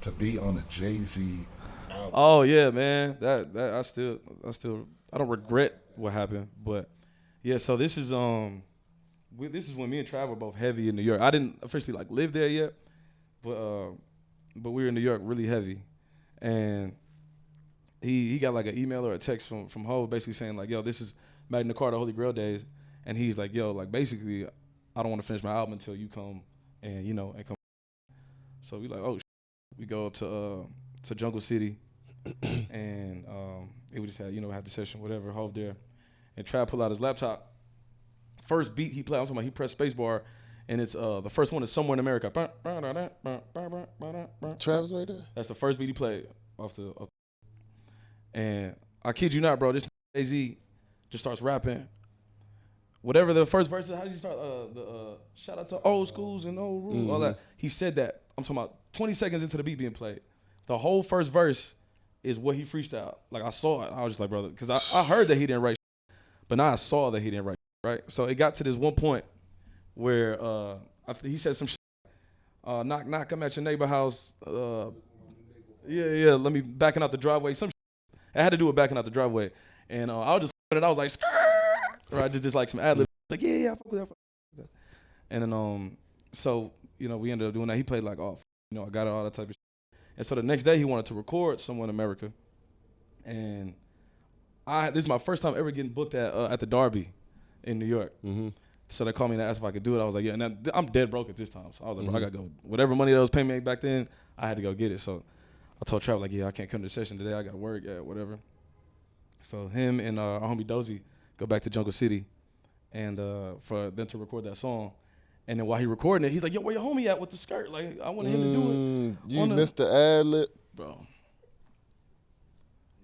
to be on a Jay-Z album. Oh yeah, man. That I don't regret what happened, but yeah. So this is when me and Trav were both heavy in New York. I didn't officially like live there yet, but we were in New York really heavy, and he got like an email or a text from Hov basically saying like, yo, this is Magna Carta Holy Grail days, and he's like, yo, like basically I don't want to finish my album until you come and and come. So we like, oh, we go up to Jungle City, and it we just had had the session, whatever. Hov there, and Trav pull out his laptop. First beat he played, I'm talking about, he pressed spacebar, and it's the first one is Somewhere in America. Travis made that? That's the first beat he played off and I kid you not, bro, this Jay-Z just starts rapping. Whatever the first verse is, how did he start? The shout out to old schools and old rules, all that. He said that. I'm talking about 20 seconds into the beat being played. The whole first verse is what he freestyled. Like I saw it. I was just like, brother, because I heard that he didn't write, but now I saw that he didn't write. Right, so it got to this one point where he said some shit, knock, knock, I'm at your neighbor house. Yeah. Let me backing out the driveway. I had to do it backing out the driveway, and I was just I was like, or I just like some ad lib. Like, yeah, I fuck with that. And then so we ended up doing that. He played like off, I got it, all that type of shit. And so the next day he wanted to record somewhere in America, and this is my first time ever getting booked at the Derby in New York. Mm-hmm. So they called me and asked if I could do it. I was like, yeah. And I'm dead broke at this time, so I was like, bro, I gotta go. Whatever money that was paying me back then, I had to go get it. So I told Trav, like, yeah, I can't come to the session today. I gotta work, yeah, whatever. So him and our homie Dozy go back to Jungle City, and for them to record that song. And then while he recording it, he's like, yo, where your homie at with the skirt? Like, I wanted him to do it. You missed the ad lib, bro.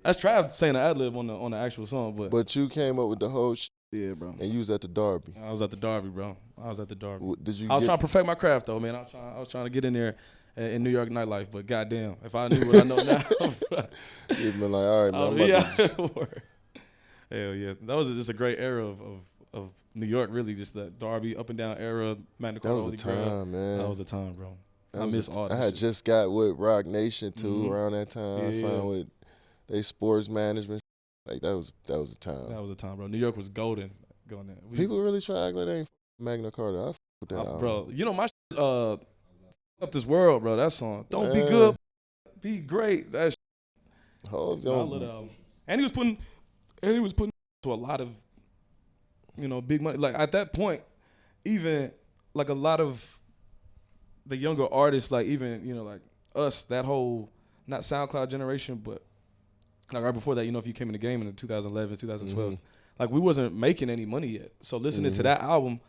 That's Trav saying the ad lib on the actual song, but you came up with the whole shit. Yeah, bro. And you was at the Derby. I was at the Derby, bro. I was Did you? I was trying to perfect my craft, though, man. I was trying to get in there in New York nightlife, but goddamn, if I knew what I know now, you'd been like, all right, man. Hell yeah, that was just a great era of New York, really, just the Derby up and down era. Magna Carta, that was a time, man. That was a time, bro. I miss all that. I had just got with Rock Nation too around that time. I signed with they sports management. Like that was a time. That was a time, bro. New York was golden going there. People really try to act like they ain't Magna Carta. I with that bro. My up this world, bro. That song. Don't be good, be great. That I love that album. And he was putting to a lot of big money. Like at that point, even like a lot of the younger artists, like even like us, that whole not SoundCloud generation, but like right before that, if you came in the game in the 2011, 2012, like we wasn't making any money yet. So listening to that album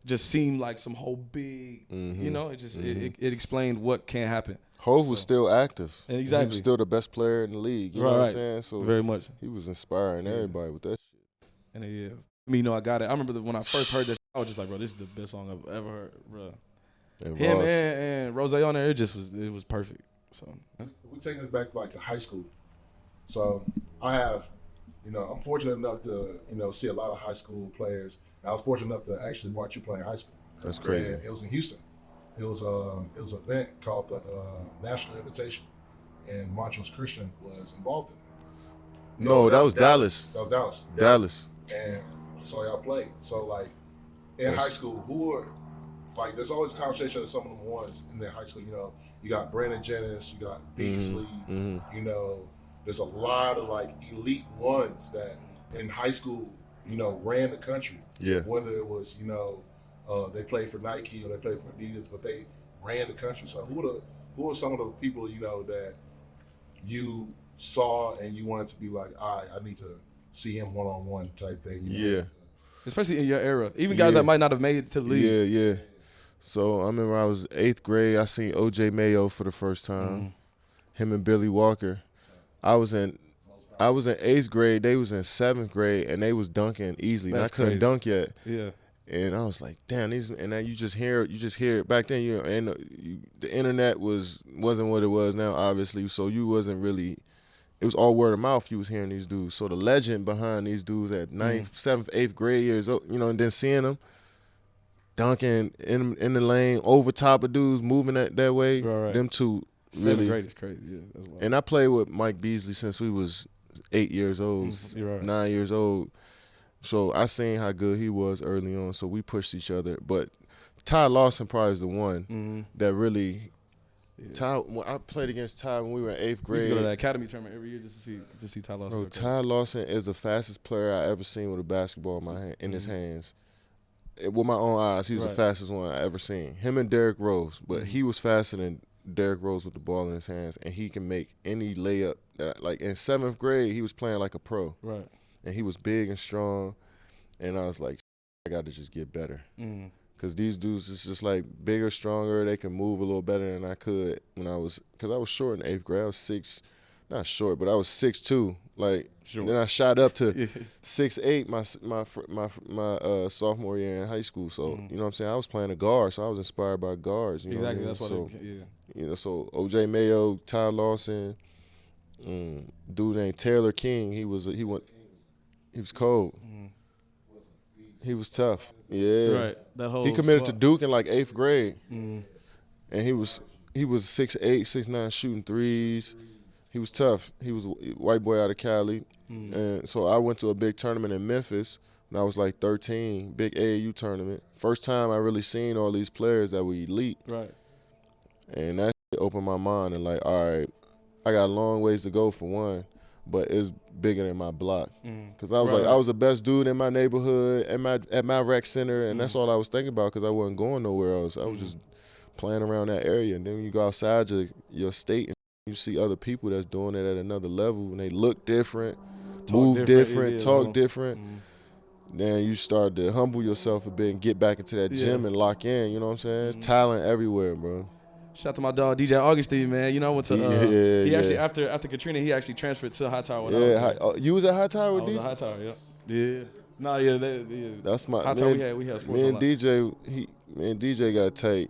just seemed like some whole big, it just it explained what can happen. Hov was still active. Exactly. He was still the best player in the league. You know what I'm saying? So very much. He was inspiring everybody with that shit. And I got it. I remember when I first heard that, I was just like, bro, this is the best song I've ever heard, bro. And him Ross. and Rose on there, it was perfect. So we're taking this back like to high school. So I have, I'm fortunate enough to, see a lot of high school players. I was fortunate enough to actually watch you play in high school. That's crazy. And it was in Houston. It was an event called the National Invitation, and Montrose Christian was involved in it. No, that was Dallas. That was Dallas. Dallas. And so y'all played. So like in high school, who were like? There's always a conversation of some of them ones in their high school. You got Brandon Jennings, you got Beasley. There's a lot of like elite ones that in high school, ran the country. Yeah. Whether it was, they played for Nike or they played for Adidas, but they ran the country. So who are some of the people, that you saw and you wanted to be like, I need to see him one-on-one type thing? Yeah. Especially in your era. Even guys that might not have made it to the league. Yeah. So I remember I was 8th grade, I seen OJ Mayo for the first time. Him and Billy Walker. I was in 8th grade, they was in 7th grade, and they was dunking easily. And I couldn't dunk yet. Yeah. And I was like, damn, and then you just hear it. Back then, the internet wasn't what it was now, obviously. So you wasn't really, it was all word of mouth. You was hearing these dudes. So the legend behind these dudes at 9th, 7th, 8th grade years old, and then seeing them dunking in the lane over top of dudes moving that way. Right. Them two really. 7th grade is crazy. Yeah, that's wild. And I played with Mike Beasley since we was 8 years old, 9 years old. So I seen how good he was early on, so we pushed each other. But Ty Lawson probably is the one that really. Ty, I played against Ty when we were in 8th grade. We used to go to that academy tournament every year just to see Ty Lawson. Bro, Ty Lawson is the fastest player I ever seen with a basketball in his hands. With my own eyes, he was the fastest one I ever seen. Him and Derrick Rose, but he was faster than Derrick Rose with the ball in his hands, and he can make any layup. Like in 7th grade, he was playing like a pro. Right. And he was big and strong, and I was like, I got to just get better. Because these dudes is just like bigger, stronger. They can move a little better than I could because I was short in 8th grade. I was not short, but I was 6'2". Like, then I shot up to 6'8" my sophomore year in high school. So, you know what I'm saying? I was playing a guard, so I was inspired by guards. You know what I mean? That's what so OJ Mayo, Ty Lawson, dude named Taylor King, he was cold. He was tough. Yeah. Right. That whole he committed squad. to Duke in like 8th grade. And he was 6'8", 6'9", shooting threes. He was tough. He was a white boy out of Cali. And so I went to a big tournament in Memphis when I was like 13, big AAU tournament. First time I really seen all these players that were elite. Right. And that opened my mind and like, all right, I got a long ways to go for one, but it's bigger than my block. Because I was like, I was the best dude in my neighborhood, at my rec center, and that's all I was thinking about because I wasn't going nowhere else. I was just playing around that area. And then when you go outside your state and you see other people that's doing it at another level, and they look different, move different, talk different. Then you start to humble yourself a bit and get back into that gym and lock in, you know what I'm saying? It's talent everywhere, bro. Shout out to my dog DJ Augustine, man. You know, I went to he actually after Katrina, he actually transferred to Hightower. You was at Hightower with DJ? I was at Hightower, yeah. Nah, yeah. That's my Hightower. We had sports. Me and DJ got tight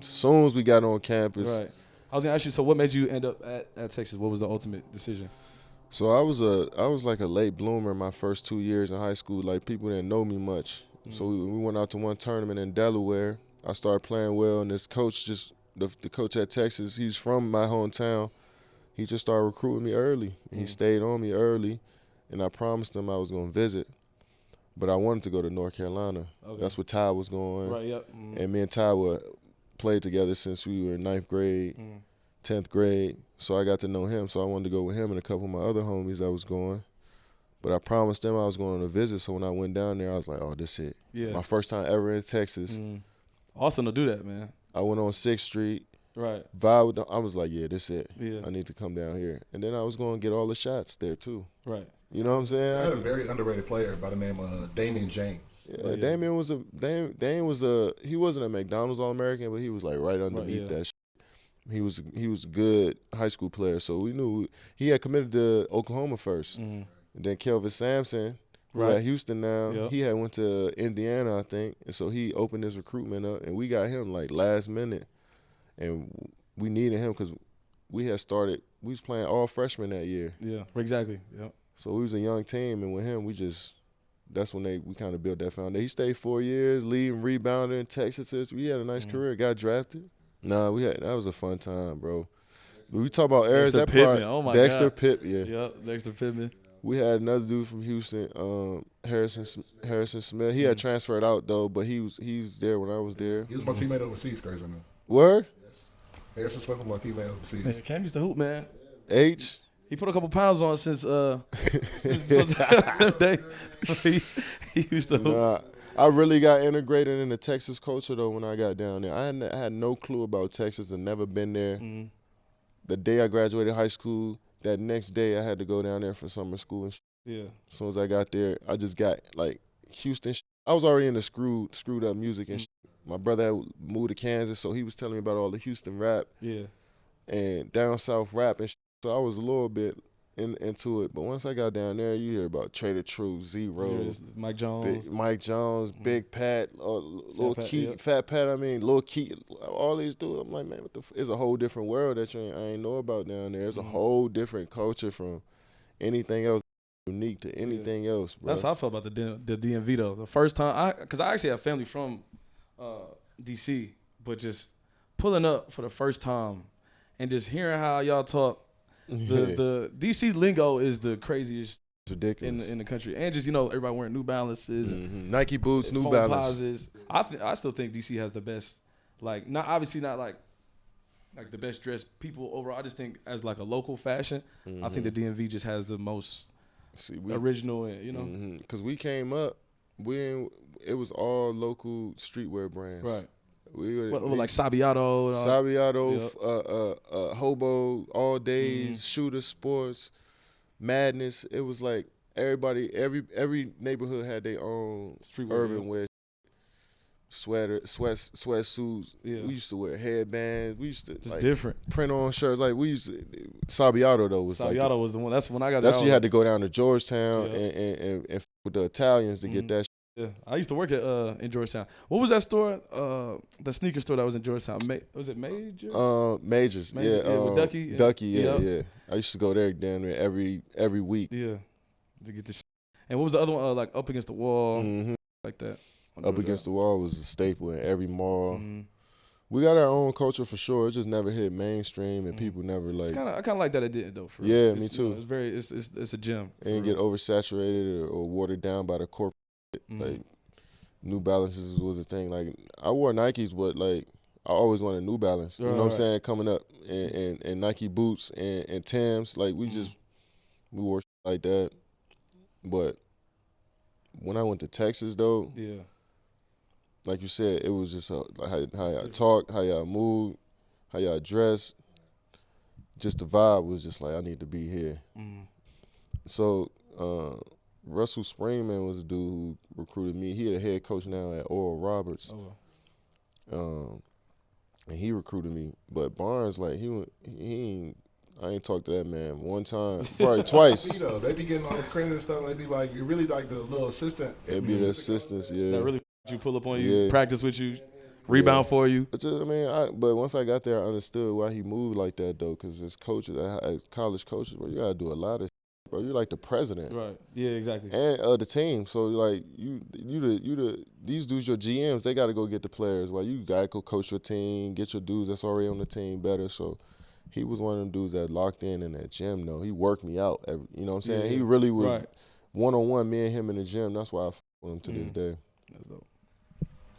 as soon as we got on campus. Right. I was gonna ask you. So, what made you end up at Texas? What was the ultimate decision? So I was like a late bloomer my first 2 years in high school. Like people didn't know me much. So we went out to one tournament in Delaware. I started playing well, and this coach the coach at Texas, he's from my hometown. He just started recruiting me early. He stayed on me early, and I promised him I was going to visit. But I wanted to go to North Carolina. Okay. That's where Ty was going. Right, yep. And me and Ty played together since we were in 9th grade, 10th grade. So I got to know him. So I wanted to go with him and a couple of my other homies that was going. But I promised them I was going on a visit. So when I went down there, I was like, oh, this it. Yeah. My first time ever in Texas. Austin will do that, man. I went on 6th Street. Right. Vibe. I was like, yeah, this it. Yeah. I need to come down here. And then I was going to get all the shots there too. Right. You know what I'm saying? I had a very underrated player by the name of Damian James. Yeah, Damian was he wasn't a McDonald's All-American, but he was like right underneath that shit. He was a good high school player, so we knew he had committed to Oklahoma first. And then Kelvin Sampson, who at Houston now, he had went to Indiana, I think, and so he opened his recruitment up, and we got him like last minute, and we needed him because we was playing all freshmen that year. Yeah, exactly. Yep. So we was a young team, and with him, that's when we kind of built that foundation. He stayed 4 years, leading rebounder in Texas. We had a nice career, got drafted. Nah, that was a fun time, bro. We talk about eras. Dexter Pittman. Oh my Dexter God. Pittman, yeah. Yep, Dexter Pittman. We had another dude from Houston, Harrison Smith. He had transferred out though, but he's there when I was there. He was my teammate overseas, crazy enough. Where? Yes. Harrison Smith was my teammate overseas. Man, Cam used to hoop, man. H. He put a couple pounds on since day. he used to hoop. Nah, I really got integrated in the Texas culture though when I got down there. I had no clue about Texas and never been there. The day I graduated high school, that next day I had to go down there for summer school and Yeah. As soon as I got there, I just got like Houston. I was already into screwed up music and my brother had moved to Kansas, so he was telling me about all the Houston rap. Yeah. And down south rap and so I was a little bit into it. But once I got down there, you hear about Trader Truth, Zero, Mike Jones, Big Pat, Lil Keith, Pat, Fat Pat. I mean, Lil Keith, all these dudes. I'm like, man, it's a whole different world that I ain't know about down there. It's a whole different culture from anything else, unique to anything else, bro. That's how I felt about the DMV though. The first time, because I actually have family from DC, but just pulling up for the first time and just hearing how y'all talk. The DC lingo is the craziest. It's ridiculous in the country, and just everybody wearing New Balances, Nike boots, New Balance. I still think DC has the best, like not the best dressed people overall. I just think as like a local fashion, I think the DMV just has the most original, because we came up, it was all local streetwear brands, right? Like Sabiato, Hobo, All Days, Shooter Sports, Madness. It was like every neighborhood had their own urban wear, sweatsuits. Yeah. We used to wear headbands. We used to different print on shirts. Like we used to. Sabiato though was was the one. That's when I got. That's when you had to go down to Georgetown and with the Italians to get that. Yeah, I used to work at in Georgetown. What was that store? The sneaker store that was in Georgetown. Was it Major? Majors. Yeah, with Ducky. Ducky. Yeah. I used to go there down there every week. Yeah, to get this. And what was the other one? Like Up Against the Wall, like that. Up Against the Wall was a staple in every mall. We got our own culture for sure. It just never hit mainstream, and people never like. I kind of like that it didn't though. For yeah, real. me too. It's very. It's a gem. It didn't get oversaturated or watered down by the corporate. Like New Balances was a thing. Like I wore Nikes, but like I always wanted New Balance. You know what I'm saying? Coming up and Nike boots and Timbs. Like we wore like that. But when I went to Texas though. Yeah. Like you said, it was just like how y'all talk, how y'all move, how y'all dress. Just the vibe was just like, I need to be here. So Russell Springman was the dude who recruited me. He the head coach now at Oral Roberts. And he recruited me. But Barnes, like I ain't talked to that man one time, probably twice. They be getting all the credit and stuff. They be like, you really like the little assistant. They be the assistants, yeah. That really you pull up on you, practice with you, rebound for you. But but once I got there, I understood why he moved like that though, because as coaches, as college coaches, bro, you gotta do a lot of shit, bro. You're like the president, right? Yeah, exactly. And the team, so like these dudes, your GMs, they gotta go get the players. While you gotta go coach your team, get your dudes that's already on the team better. So he was one of them dudes that locked in that gym. Though he worked me out, you know what I'm saying? He really was one-on-one, me and him in the gym. That's why I f with him to this day. That's dope.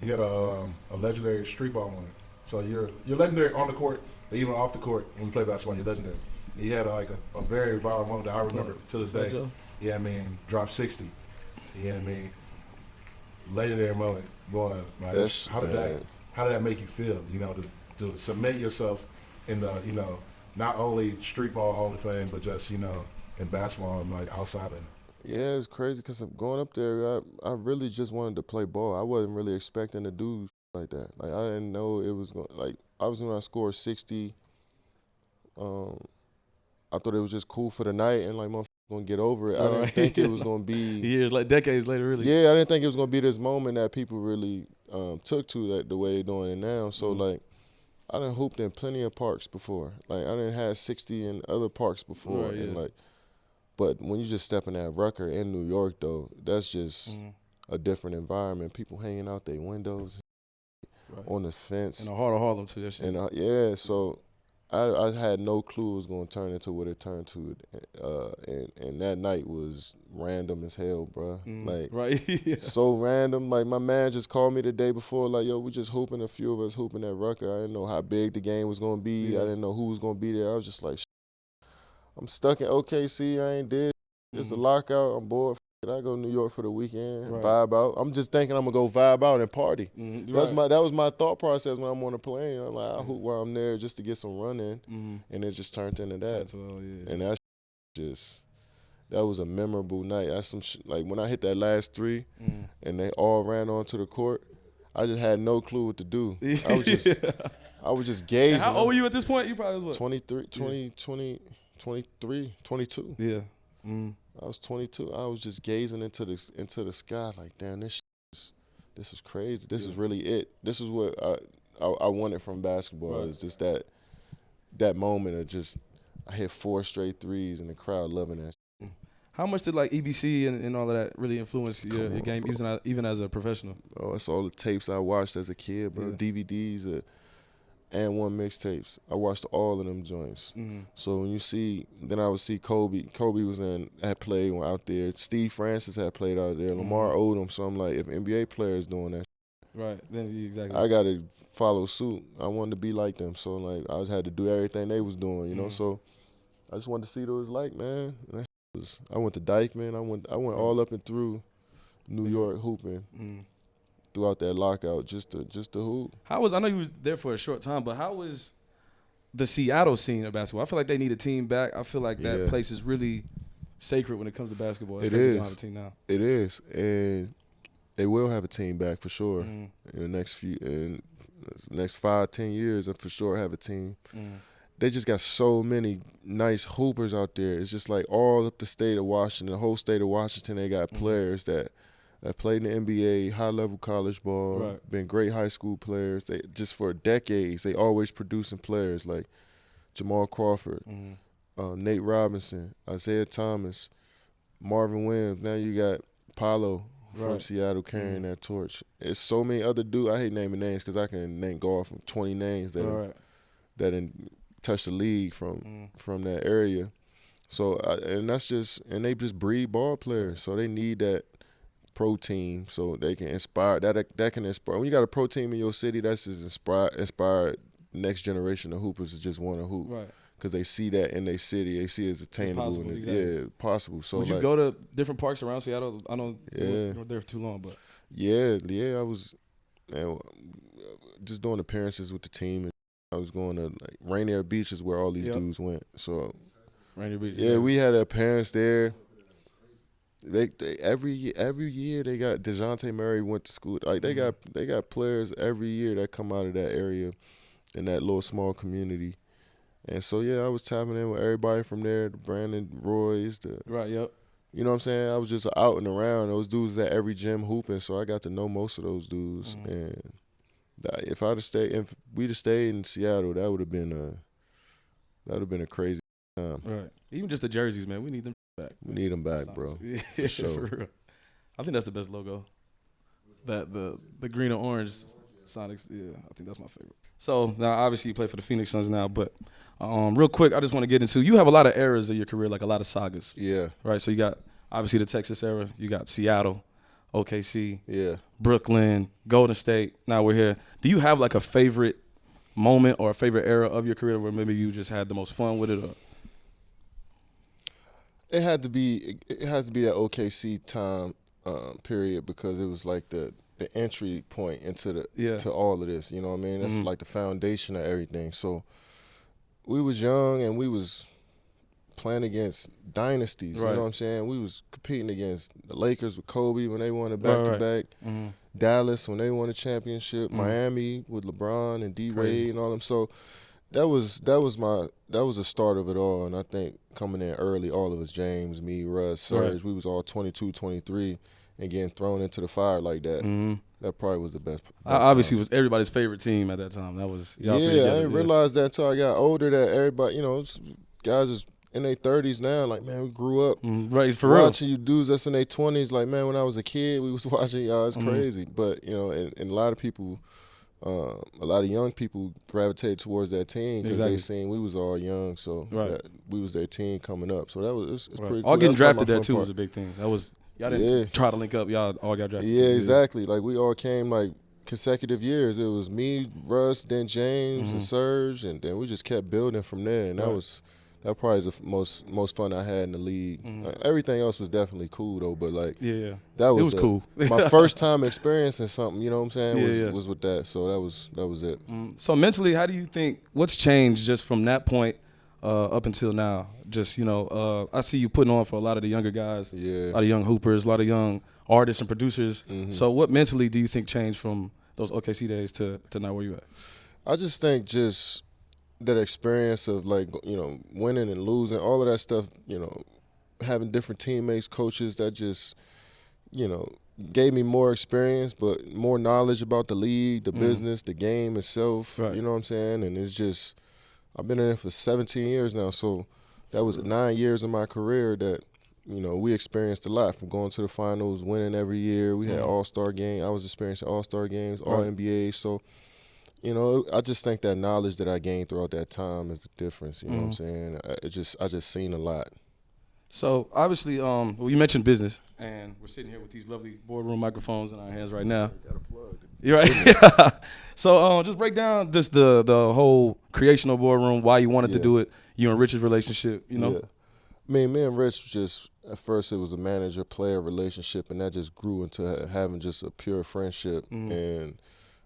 You got a legendary street ball moment. So you're legendary on the court, but even off the court when you play basketball, you're legendary. You had like a very viral moment that I remember to this day. Yeah, I mean, drop 60. Yeah, I mean, legendary moment. Going like, how did that make you feel? You know, to submit yourself in the not only street ball Hall of Fame, but just in basketball and like outside of it. Yeah, it's crazy because going up there, I really just wanted to play ball. I wasn't really expecting to do like that. Like I didn't know it was going. Like I was going to score 60. I thought it was just cool for the night and like motherfuckers gonna get over it. I didn't think it was gonna be years, like decades later, really. Yeah, I didn't think it was gonna be this moment that people really took to that the way they're doing it now. So like, I done hooped in plenty of parks before. Like I done had 60 in other parks before, and like. But when you just step in that Rucker in New York, though, that's just a different environment. People hanging out their windows, on the fence. In the heart of Harlem, too. That shit. And so I had no clue it was going to turn into what it turned to. And that night was random as hell, bro. So random. Like, my man just called me the day before, like, yo, we just hooping, a few of us hooping at Rucker. I didn't know how big the game was going to be. I didn't know who was going to be there. I was just like, I'm stuck in OKC. I ain't did. It's a lockout. I'm bored. I go to New York for the weekend, vibe out. I'm just thinking I'm gonna go vibe out and party. That was my thought process when I'm on the plane. I'm like, I hoop while I'm there just to get some run in, and it just turned into that. And that was a memorable night. That's like when I hit that last three, and they all ran onto the court. I just had no clue what to do. I was just gazing. And how old were you at this point? You probably was what? 23, 22. Yeah. I was 22. I was just gazing into the sky like, damn, this is crazy. This is really it. This is what I wanted from basketball. Is just that moment of just I hit 4 straight threes and the crowd loving that. How much did like EBC and all of that really influence your game, even as a professional? Oh, it's all the tapes I watched as a kid, bro. DVDs. And one mixtapes. I watched all of them joints. So when then I would see Kobe. Kobe had played out there. Steve Francis had played out there. Lamar Odom. So I'm like, if NBA players doing that, then exactly. I got to follow suit. I wanted to be like them. So like, I had to do everything they was doing, you know. So I just wanted to see what it was like, man. And I went to Dykeman. I went all up and through New York hooping. Throughout that lockout, just to hoop. I know you was there for a short time, but how was the Seattle scene of basketball? I feel like they need a team back. I feel like that place is really sacred when it comes to basketball. It is. Have a team now. It is, and they will have a team back for sure in the next 5-10 years. For sure have a team. They just got so many nice hoopers out there. It's just like all up the state of Washington, the whole state of Washington. They got players that played in the NBA, high-level college ball, been great high school players. They just for decades, they always producing players like Jamal Crawford, Nate Robinson, Isaiah Thomas, Marvin Williams. Now you got Paolo, from Seattle carrying that torch. It's so many other dudes. I hate naming names because I can go off of 20 names that touch the league from that area. So and they just breed ball players. So they need that pro team so they can inspire. That can inspire. When you got a pro team in your city, that's just inspired next generation of hoopers to just want to hoop. Right. Because they see that in their city, they see it as attainable. It's possible, exactly. Yeah, possible. So would you go to different parks around Seattle? I know you weren't there for too long, but yeah, I was just doing appearances with the team. And I was going to like Rainier Beach is where all these dudes went. So Rainier Beach. Yeah, we had an appearance there. They every year they got DeJounte Murray went to school. Like they got players every year that come out of that area in that little small community. And so, I was tapping in with everybody from there, the Brandon Roys. Right, yep. You know what I'm saying? I was just out and around. Those dudes at every gym hooping, so I got to know most of those dudes. And if we'd have stayed in Seattle, that would have been a crazy time. Right. Even just the jerseys, man. We need them back. We need them back, bro. Yeah, for sure. For real. I think that's the best logo. That the green and orange Sonics, I think that's my favorite. So now obviously you play for the Phoenix Suns now, but real quick, I just want to get into, you have a lot of eras of your career, like a lot of sagas. Yeah. Right, so you got obviously the Texas era, you got Seattle, OKC, yeah, Brooklyn, Golden State, now we're here. Do you have like a favorite moment or a favorite era of your career where maybe you just had the most fun with it? Or? It has to be that OKC time period because it was like the entry point into to all of this, you know what I mean? That's like the foundation of everything. So we was young and we was playing against dynasties, you know what I'm saying? We was competing against the Lakers with Kobe when they won a back-to-back, Dallas when they won a championship, Miami with LeBron and D-Wade and all them. So that was the start of it all, and I think coming in early, all of us, James, me, Russ, Serge, we was all 22, 23, and getting thrown into the fire like that. That probably was the best obviously time. Was everybody's favorite team at that time. That was I didn't realize that until I got older that everybody, guys is in their 30s now, like, man, we grew up right for watching you dudes that's in their 20s. Like, man, when I was a kid, we was watching y'all. It's crazy. But, and a lot of people, a lot of young people gravitated towards that team because they seen we was all young, so we was their team coming up. So that was it's pretty cool. All getting drafted there, too, was a big thing. That was y'all didn't try to link up. Y'all all got drafted. Yeah, exactly. Like, we all came, like, consecutive years. It was me, Russ, then James, and Serge, and then we just kept building from there. And that probably is the most fun I had in the league. Everything else was definitely cool though, but like that was cool. My first time experiencing something, you know what I'm saying? Was with that. So that was it. So mentally, how do you think what's changed just from that point up until now? Just I see you putting on for a lot of the younger guys, a lot of young hoopers, a lot of young artists and producers. So what mentally do you think changed from those OKC days to now where you at? I just think that experience of like, winning and losing, all of that stuff, having different teammates, coaches, that just, gave me more experience, but more knowledge about the league, the business, the game itself, you know what I'm saying? And it's just, I've been in it for 17 years now, so that was 9 years of my career that, we experienced a lot from going to the finals, winning every year. We had all-star games. I was experiencing all-star games, all-NBA, so I just think that knowledge that I gained throughout that time is the difference. You know what I'm saying? I just seen a lot. So obviously, you mentioned business, and we're sitting here with these lovely boardroom microphones in our hands right now. Got a plug. You're right. So just break down just the whole creation of boardroom, why you wanted to do it, you and Rich's relationship. Yeah. I mean, me and Rich at first it was a manager-player relationship, and that just grew into having just a pure friendship and.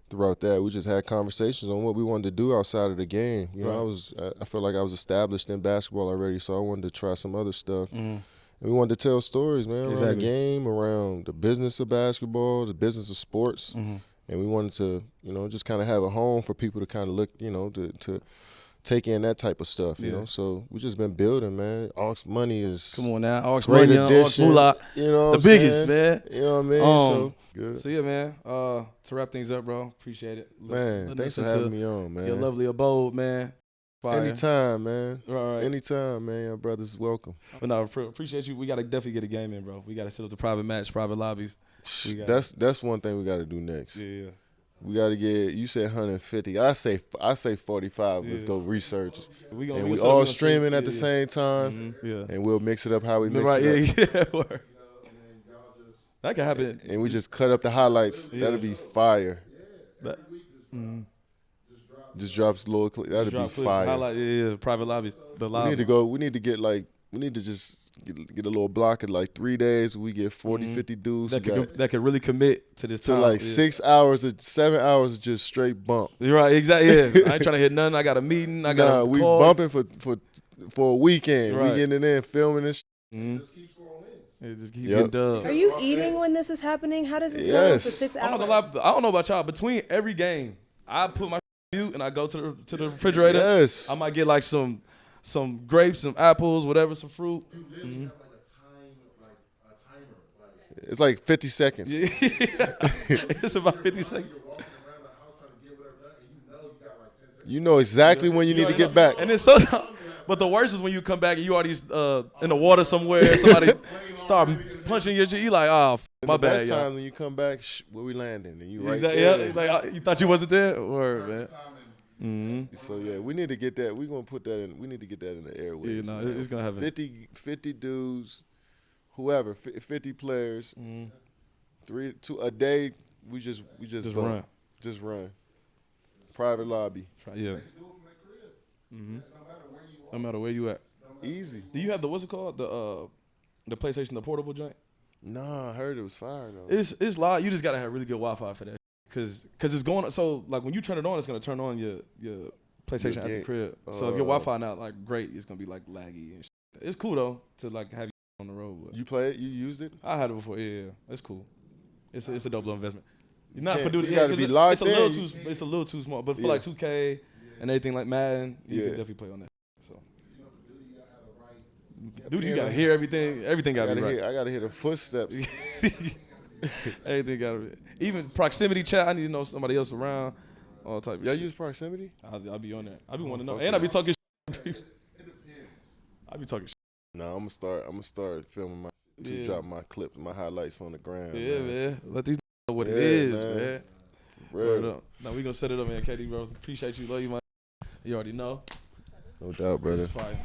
Throughout that, we just had conversations on what we wanted to do outside of the game. I felt like I was established in basketball already, so I wanted to try some other stuff. And we wanted to tell stories, man, around the game, around the business of basketball, the business of sports. And we wanted to, just kind of have a home for people to kind of look, to take in that type of stuff, you know. So we just been building, man. Aux Money is come on now, Aux great Money, addition, Aux Moolah, the biggest, man. You know what I mean? So good. So yeah, man. To wrap things up, bro, appreciate it. Man, thanks for having me on, man. Your lovely abode, man. Fire. Anytime, man. Right. Anytime, man. Your brother's welcome. But no, appreciate you. We gotta definitely get a game in, bro. We gotta set up the private match, private lobbies. That's one thing we gotta do next. Yeah. We gotta get. You said 150. I say 45. Let's go research. We all streaming at the same time. Mm-hmm. Yeah. And we'll mix it up how we mix it up. Yeah. That can happen. And we just cut up the highlights. Yeah. That'll be fire. Just drops a little. That'd be fire. Highlight, yeah, private lobbies. The lobby. We need to go. We need to get like. We need to just get a little block of like 3 days. We get 40, 50 dudes that could really commit to this to time. like 6 hours or 7 hours of just straight bump. You're right, exactly. Yeah, I ain't trying to hit nothing. I got a meeting. I got we call. bumping for a weekend. Right. We getting it in, filming this. It just keeps getting dubbed. Are you eating when this is happening? How does this go for 6 hours? I'm not gonna lie. I don't know about y'all. Between every game, I put my mute and I go to the refrigerator. Yes. I might get like some grapes, some apples, whatever, some fruit. It's like 50 seconds. Yeah. It's about 50 seconds. You know exactly when you need to get back. And then but the worst is when you come back and you already in the water somewhere. Somebody start punching your shit. You like, oh, my bad. Best y'all. time when you come back, where we landing, and you right Exactly. there. Yeah, like you thought you wasn't there. Word, man. Mm-hmm. So yeah, we need to get that. We're gonna put that in. We need to get that in the airways. Yeah, no, it's gonna happen. 50 dudes, whoever, 50 players, 2 a day. We just run. Just run. Private lobby. Yeah. No matter where you at. Easy. Do you have what's it called? The PlayStation, the portable joint? Nah, I heard it was fire though. It's live. You just gotta have really good Wi-Fi for that. Cause it's going. So like when you turn it on, it's gonna turn on your PlayStation at the crib. So if your Wi-Fi not like great, it's gonna be like laggy and shit. It's cool though to like have you on the road. But you play it? You used it? I had it before. Yeah, it's cool. It's a dope little investment. You're not for duty. You gotta be locked in. It's a little too small. But for like 2K and everything like Madden, you can definitely play on that. So. Dude, you gotta hear everything. Everything gotta be right. I gotta hear the footsteps. Everything gotta be. Even proximity chat, I need to know somebody else around. All type of shit. Y'all use proximity? I'll be on there. I be wanting to know. And I be talking shit. I be talking shit. Nah, I'm gonna start filming drop my clips, my highlights on the ground. Yeah, man. Let these know what it is, man. Real. Now we gonna set it up, man. KD, bro. Appreciate you. Love you, man. You already know. No doubt, brother. This is fire.